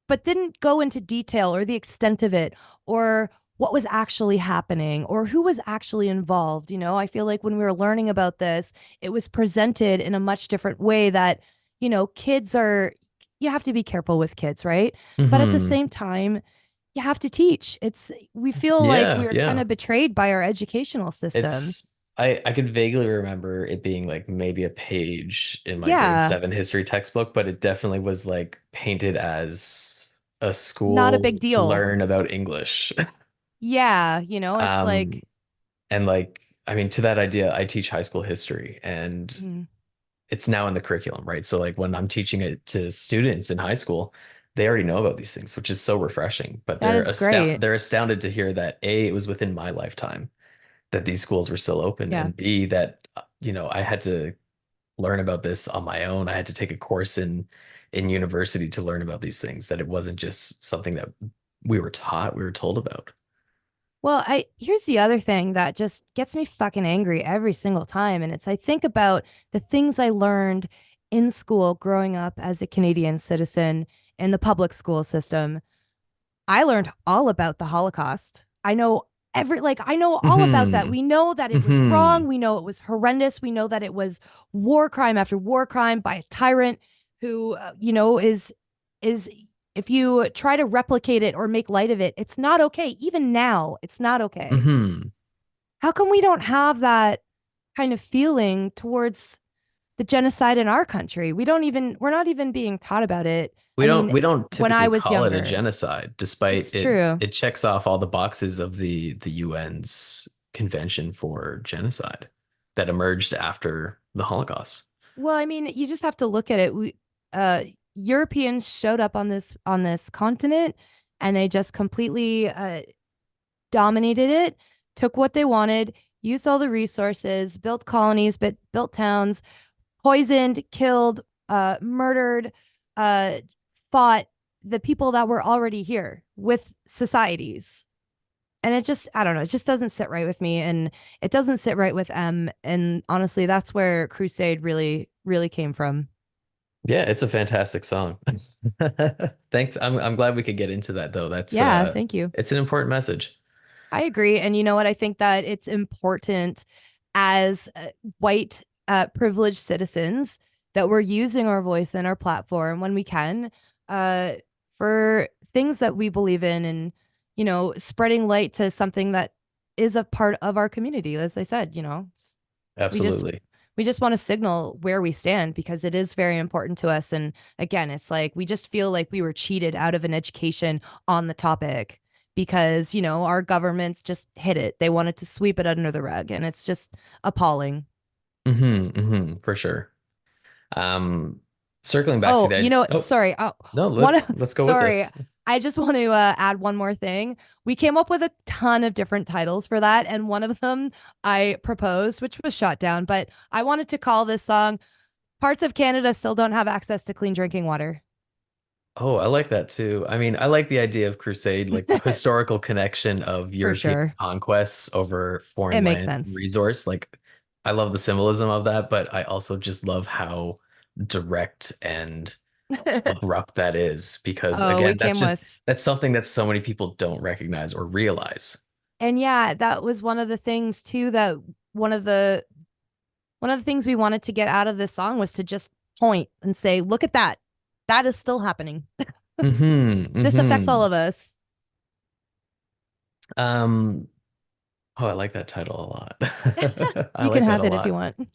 but didn't go into detail or the extent of it or what was actually happening or who was actually involved. I feel like when we were learning about this, it was presented in a much different way that, kids are, you have to be careful with kids, right? But at the Hmm. same time, you have to teach. We feel like Yeah, we are kind yeah. of betrayed by our educational system. It's I could vaguely remember it being like maybe a page in my grade Yeah, 7 history textbook, but it definitely was like painted as a not a school big to deal. learn about English. Yeah, it's Um, like, and like I mean to that idea, I teach high school history and mm, it's now in the curriculum, right? So like when I'm teaching it to students in high school, they already know about these things, which is so refreshing. But that is great. they're astounded to hear that A, it was within my lifetime that these schools were still open, Yeah. and B, that I had to learn about this on my own. I had to take a course in university to learn about these things, that it wasn't just something that we were told about. Well, I here's the other thing that just gets me fucking angry every single time, and it's I think about the things I learned in school growing up as a Canadian citizen in the public school system. I learned all about the Holocaust. I know all about that. Hmm. We know that it was Hmm. wrong. We know it was horrendous. We know that it was war crime after war crime by a tyrant who, is if you try to replicate it or make light of it, it's not okay. Even now, it's not okay. Hmm. How come we don't have that kind of feeling towards the genocide in our country? We're not even being taught about it. We I don't mean, we don't when I typically was call it a younger, genocide, despite it's true. it checks off all the boxes of the UN's Convention for Genocide that emerged after the Holocaust. Well, I mean, you just have to look at it. Uh, Europeans showed up on this continent, and they just completely dominated it, took what they wanted, used all the resources, built colonies, but built towns, poisoned, killed, murdered, uh, fought the people that were already here with societies. And it just, I don't know, it just doesn't sit right with me. And it doesn't sit right with M. And honestly, that's where Crusade really, really came from. Yeah, it's a fantastic song. Thanks. I'm glad we could get into that though. Yeah, thank you. It's an important message. I agree. And you know what? I think that it's important as white privileged citizens that we're using our voice and our platform when we can uh, for things that we believe in, and, spreading light to something that is a part of our community. As I said, we just Absolutely. we just want to signal where we stand because it is very important to us. And again, it's like we just feel like we were cheated out of an education on the topic because, our governments just hid it. They wanted to sweep it under the rug, and it's just appalling. For sure. Um, Circling back to Oh, that. Oh, sorry. no, One, let's go with sorry. this. I just want to add one more thing. We came up with a ton of different titles for that, and one of them I proposed, which was shot down. But I wanted to call this song "Parts of Canada Still Don't Have Access to Clean Drinking Water." Oh, I like that too. I mean, I like the idea of crusade, like the historical connection of For European sure, conquests over it foreign makes land sense. resource. Like, I love the symbolism of that, but I also just love how direct and abrupt that is because Oh, we again, came with, that's something that so many people don't recognize or realize. and yeah, that was one of the things too. That one of the one of the things we wanted to get out of this song was to just point and say, "Look at that. That is still happening. This affects all Hmm. of us." Um, oh, I like that title a lot. I You can like that a have it if you lot. want.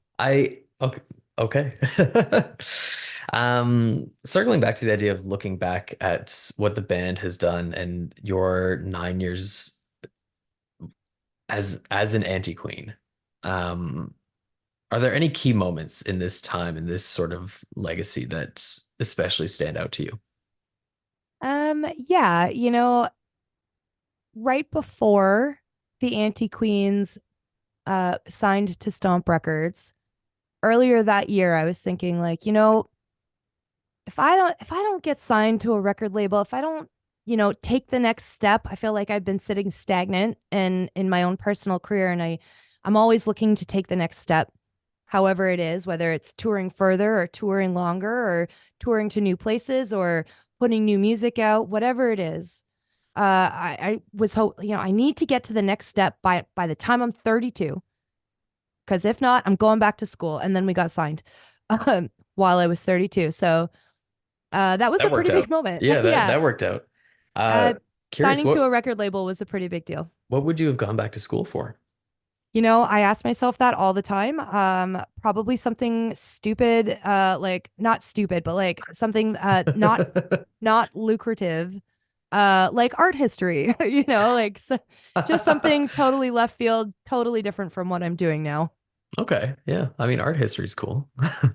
Okay, okay. Circling back to the idea of looking back at what the band has done and your 9 years as an anti-queen. Um, are there any key moments in this time in this sort of legacy that especially stand out to you? Yeah, right before the Anti Queens signed to Stomp Records, earlier that year, I was thinking like, if I don't get signed to a record label, if I don't, take the next step, I feel like I've been sitting stagnant in my own personal career, and I'm always looking to take the next step, however it is, whether it's touring further or touring longer or touring to new places or putting new music out, whatever it is. I was I need to get to the next step by the time I'm 32, because if not, I'm going back to school. And then we got signed while I was 32. So that was a That worked pretty big out. moment. Yeah, that Yeah. that worked out. Uh, Curious, Signing to a record label was a pretty big deal. what would you have gone back to school for? I ask myself that all the time. Probably something stupid, like not stupid, but like something not lucrative, like art history, like just something totally left field, totally different from what I'm doing now. Okay, yeah. I mean, art history is cool.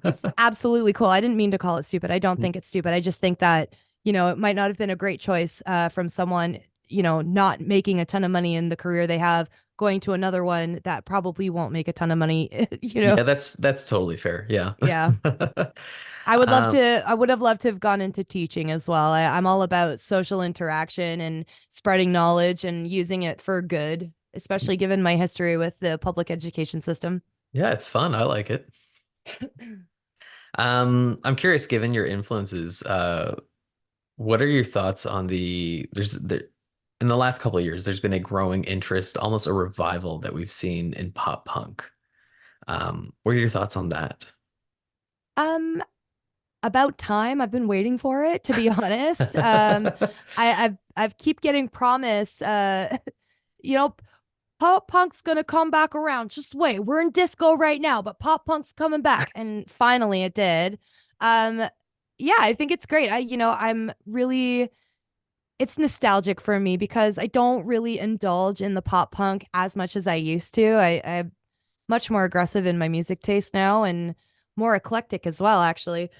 It's absolutely cool. I didn't mean to call it stupid. I don't think it's stupid. I just think that, it might not have been a great choice from someone, not making a ton of money in the career they have, going to another one that probably won't make a ton of money, Yeah, that's totally fair. Yeah. Yeah. Um, I would have loved to have gone into teaching as well. I'm all about social interaction and spreading knowledge and using it for good, especially given my history with the public education system. yeah, it's fun. I like it. I'm curious, given your influences, what are your thoughts on in the last couple of years, there's been a growing interest, almost a revival that we've seen in pop punk. What are your thoughts on that? Um, about time. I've been waiting for it, to be honest. I've keep getting promised, you know, pop punk's gonna come back around. Just wait. We're in disco right now, but pop punk's coming back. And finally it did. Um, yeah, I think it's great. I'm really it's nostalgic for me because I don't really indulge in the pop punk as much as I used to. I'm much more aggressive in my music taste now and more eclectic as well, actually.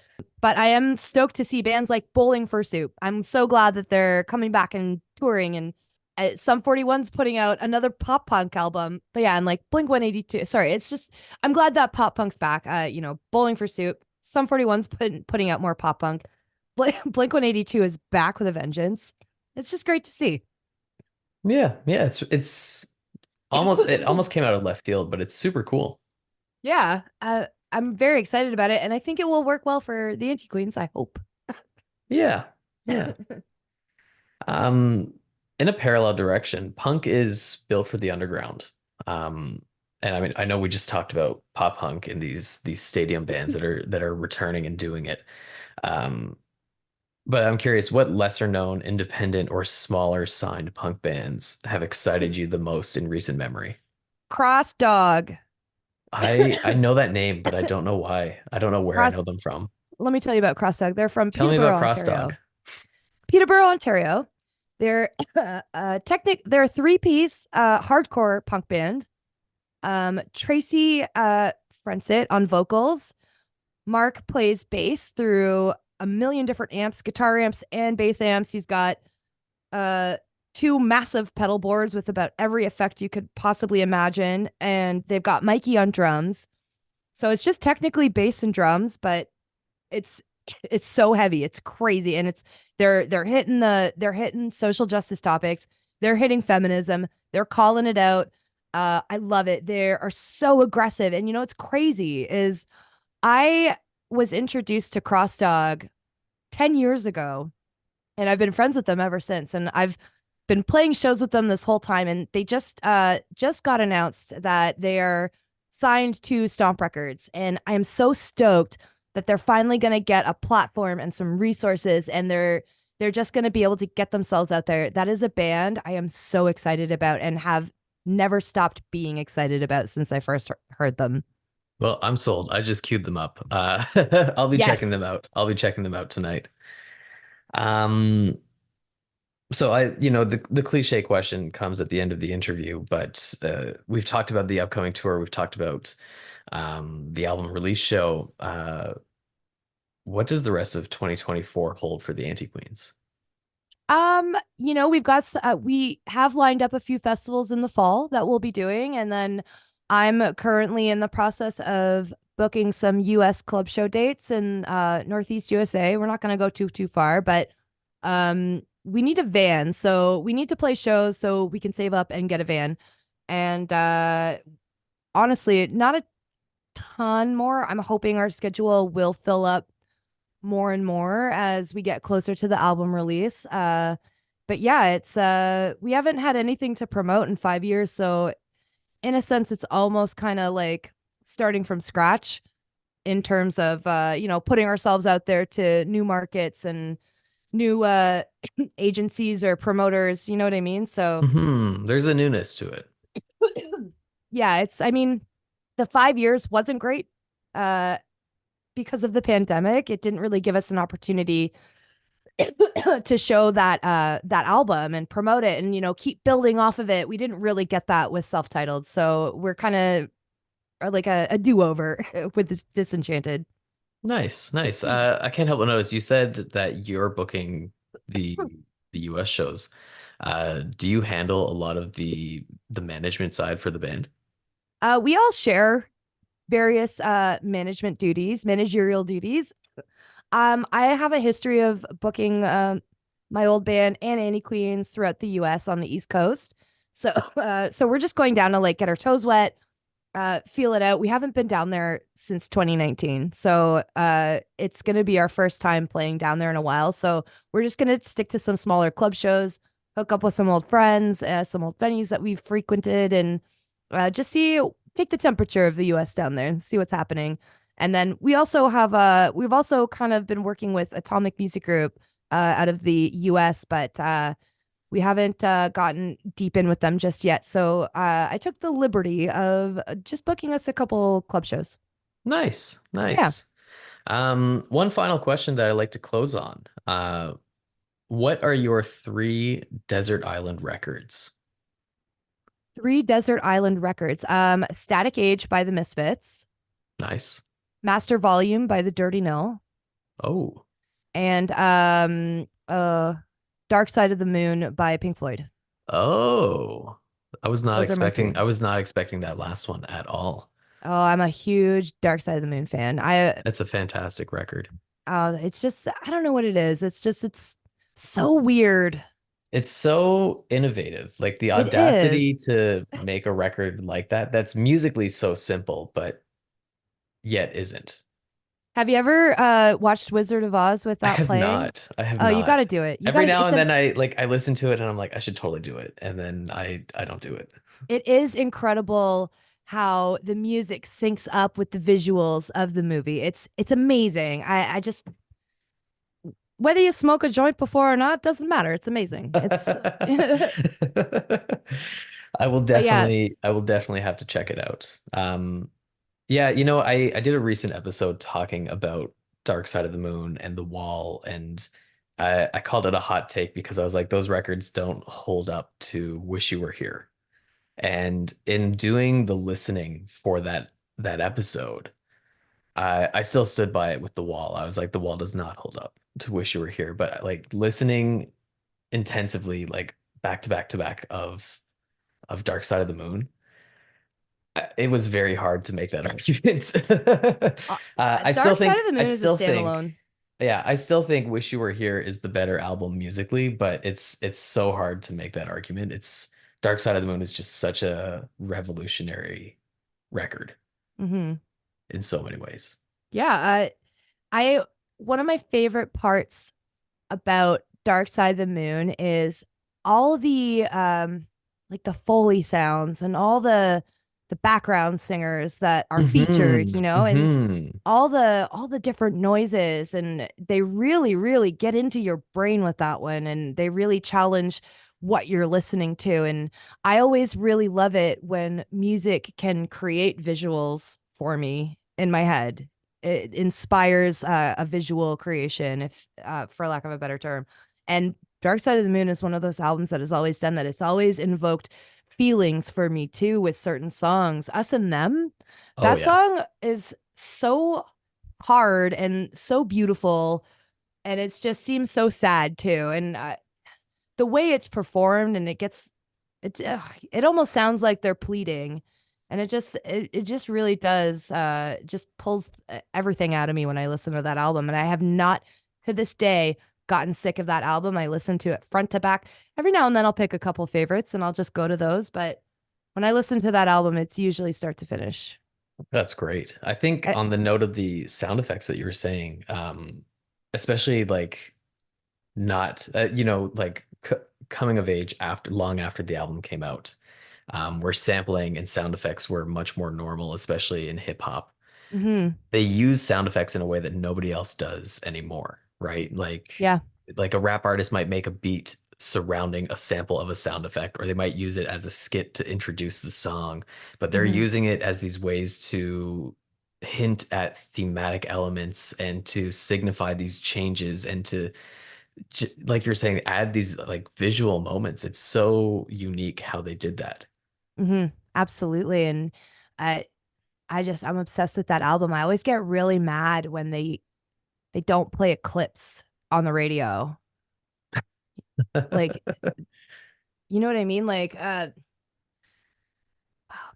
But I am stoked to see bands like Bowling for Soup. I'm so glad that they're coming back and touring, and Sum 41's putting out another pop punk album. But yeah, and like Blink 182. Sorry, it's just I'm glad that pop punk's back. Bowling for Soup, Sum 41's putting out more pop punk. Blink 182 is back with a vengeance. It's just great to see. Yeah, it almost came out of left field, but it's super cool. Yeah, I'm very excited about it, and I think it will work well for the Anti Queens. I hope. Yeah, yeah. Um, in a parallel direction, punk is built for the underground. Um, and I mean, I know we just talked about pop punk and these stadium bands that are returning and doing it. Um, but I'm curious, what lesser known, independent, or smaller signed punk bands have excited you the most in recent memory? Cross Dog. I know that name, but I don't know why. I don't know where I know Cross. them from. Let me tell you about Cross Dog. They're from Tell me about Peterborough, Cross Dog. Ontario. Peterborough, Ontario. They're they're a three-piece hardcore punk band. Tracy fronts it on vocals. Mark plays bass through a million different amps, guitar amps and bass amps. He's got uh two massive pedal boards with about every effect you could possibly imagine, and they've got Mikey on drums. So it's just technically bass and drums, but it's it's so heavy. It's crazy. And they're hitting social justice topics. They're hitting feminism. They're calling it out. I love it. They are so aggressive. And you know what's crazy is I was introduced to Cross Dog 10 years ago, and I've been friends with them ever since. And I've been playing shows with them this whole time, and they just got announced that they are signed to Stomp Records, and I am so stoked that they're finally going to get a platform and some resources, and they're just going to be able to get themselves out there. That is a band I am so excited about and have never stopped being excited about since I first heard them. Well, I'm sold. I just queued them up. I'll be checking Yes. them out. I'll be checking them out tonight. Um, so the cliche question comes at the end of the interview, but we've talked about the upcoming tour. We've talked about the album release show. What does the rest of 2024 hold for the Anti-Queens? We have lined up a few festivals in the fall that we'll be doing, and then I'm currently in the process of booking some US club show dates in Northeast USA. We're not going to go too far, but we need a van, so we need to play shows so we can save up and get a van. And honestly, not a ton more. I'm hoping our schedule will fill up more and more as we get closer to the album release. But yeah, it's we haven't had anything to promote in 5 years, so in a sense, it's almost kind of like starting from scratch in terms of putting ourselves out there to new markets and new agencies or promoters. You know what I mean? So There's a newness to it. yeah, it's. I mean, the 5 years wasn't great. Because of the pandemic, it didn't really give us an opportunity to show that album and promote it and keep building off of it. We didn't really get that with self-titled, so we're kind of like a do-over with this Disenchanted. Nice, nice. I can't help but notice you said that you're booking the the US shows. Do you handle a lot of the management side for the band? We all share various managerial duties. I have a history of booking my old band and Annie Queens throughout the US on the East Coast. So so we're just going down to like get our toes wet, feel it out. We haven't been down there since 2019. So it's gonna be our first time playing down there in a while. So we're just gonna stick to some smaller club shows, hook up with some old friends, some old venues that we've frequented, and just take the temperature of the US down there and see what's happening. And then we've also kind of been working with Atomic Music Group out of the US, but we haven't gotten deep in with them just yet. So I took the liberty of just booking us a couple club shows. Nice, Yeah. nice. One final question that I like to close on. What are your three desert island records? Three Desert Island records. Static Age by the Misfits, Nice. Master Volume by the Dirty Nil, Oh, and Dark Side of the Moon by Pink Floyd. oh. Those are my three. I was not expecting that last one at all. Oh, I'm a huge Dark Side of the Moon fan. That's a fantastic record. It's just I don't know what it is. It's so weird. It's so innovative. Like the It is. audacity to make a record like that, that's musically so simple, but yet isn't. Have you ever watched Wizard of Oz I without have playing? not. I have Oh, you got not. to do it. You got Every to. now and then I listen to it and I'm like, I should totally do it. And then I don't do it. It is incredible how the music syncs up with the visuals of the movie. It's amazing. I just whether you smoke a joint before or not doesn't matter. It's amazing. It's but yeah, I will definitely have to check it out. Yeah, I did a recent episode talking about Dark Side of the Moon and The Wall, and I called it a hot take because I was like, those records don't hold up to Wish You Were Here. And in doing the listening for that episode, I still stood by it with The Wall. I was like, The Wall does not hold up to Wish You Were Here. But like listening intensively, like back to back to back of Dark Side of the Moon, it was very hard to make that argument. Uh, I still Dark Side of think the I Moon is a still think standalone. yeah, I still think Wish You Were Here is the better album musically, but it's so hard to make that argument. It's Dark Side of the Moon is just such a revolutionary record Hmm. in so many ways. Yeah, I one of my favorite parts about Dark Side of the Moon is all the like the Foley sounds and all the background singers that are featured, Hmm. and Hmm. all the different noises, and they really get into your brain with that one, and they really challenge what you're listening to. And I always really love it when music can create visuals for me in my head. It inspires a visual creation, if for lack of a better term. And Dark Side of the Moon is one of those albums that has always done that. It's always invoked feelings for me too with certain songs. Us and Them, Oh that yeah. song is so hard and so beautiful, and it just seems so sad too. And the way it's performed, and it almost sounds like they're pleading, and it just really does just pulls everything out of me when I listen to that album. And I have not to this day gotten sick of that album. I listen to it front to back. Every now and then I'll pick a couple favorites and I'll just go to those, but when I listen to that album, it's usually start to finish. That's great. I think I, on the note of the sound effects that you were saying, especially like not like coming of age after long after the album came out, where sampling and sound effects were much more normal, especially in hip hop. mhm, They use sound effects in a way that nobody else does anymore, right? yeah. Like a rap artist might make a beat surrounding a sample of a sound effect, or they might use it as a skit to introduce the song, but they're Mhm, using it as these ways to hint at thematic elements and to signify these changes and to like you're saying, add these like visual moments. It's so unique how they did that. mhm, absolutely. And I I'm obsessed with that album. I always get really mad when they don't play Eclipse on the radio. Like, you know what I mean? Like, oh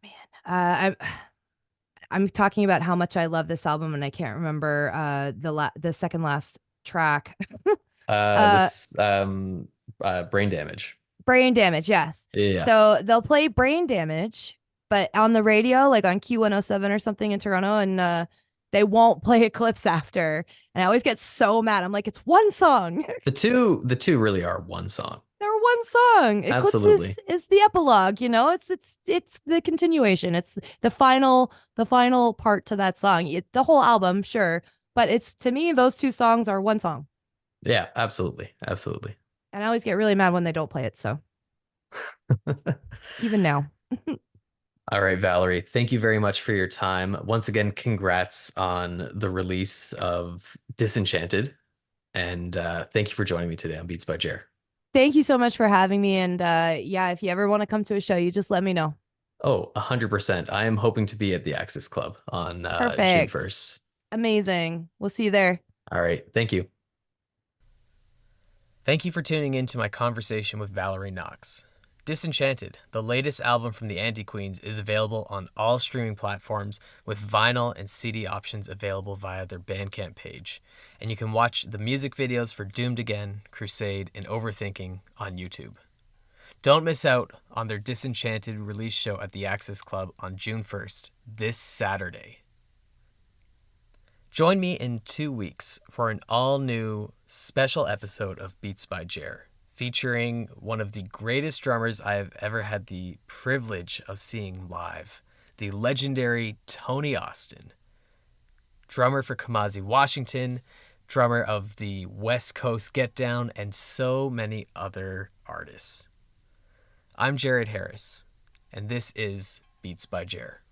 man, I'm talking about how much I love this album, and I can't remember the second last track. uh, This brain damage. Brain Damage, yes. Yeah. So they'll play Brain Damage, but on the radio, like on Q107 or something in Toronto, and they won't play Eclipse after. And I always get so mad. I'm like, it's one song. The two really are one song. They're one song. Eclipse Absolutely. is the epilogue, it's the continuation. It's the final part to that song. The whole album, sure, but it's to me those two songs are one song. Yeah, absolutely. Absolutely. And I always get really mad when they don't play it, so even now. All right, Valerie, thank you very much for your time. Once again, congrats on the release of Disenchanted. And thank you for joining me today on Beats by Jer. Thank you so much for having me, and yeah, if you ever want to come to a show, you just let me know. Oh, 100%. I am hoping to be at the Axis Club on June Perfect. 1st. Amazing. We'll see you there. All right. Thank you. Thank you for tuning in to my conversation with Valerie Knox. Disenchanted, the latest album from the Anti-Queens, is available on all streaming platforms with vinyl and CD options available via their Bandcamp page. And you can watch the music videos for Doomed Again, Crusade, and Overthinking on YouTube. Don't miss out on their Disenchanted release show at the Axis Club on June 1st, this Saturday. Join me in 2 weeks for an all-new special episode of Beats by Jer, featuring one of the greatest drummers I have ever had the privilege of seeing live, the legendary Tony Austin, drummer for Kamasi Washington, drummer of the West Coast Get Down, and so many other artists. I'm Jared Harris, and this is Beats by Jer.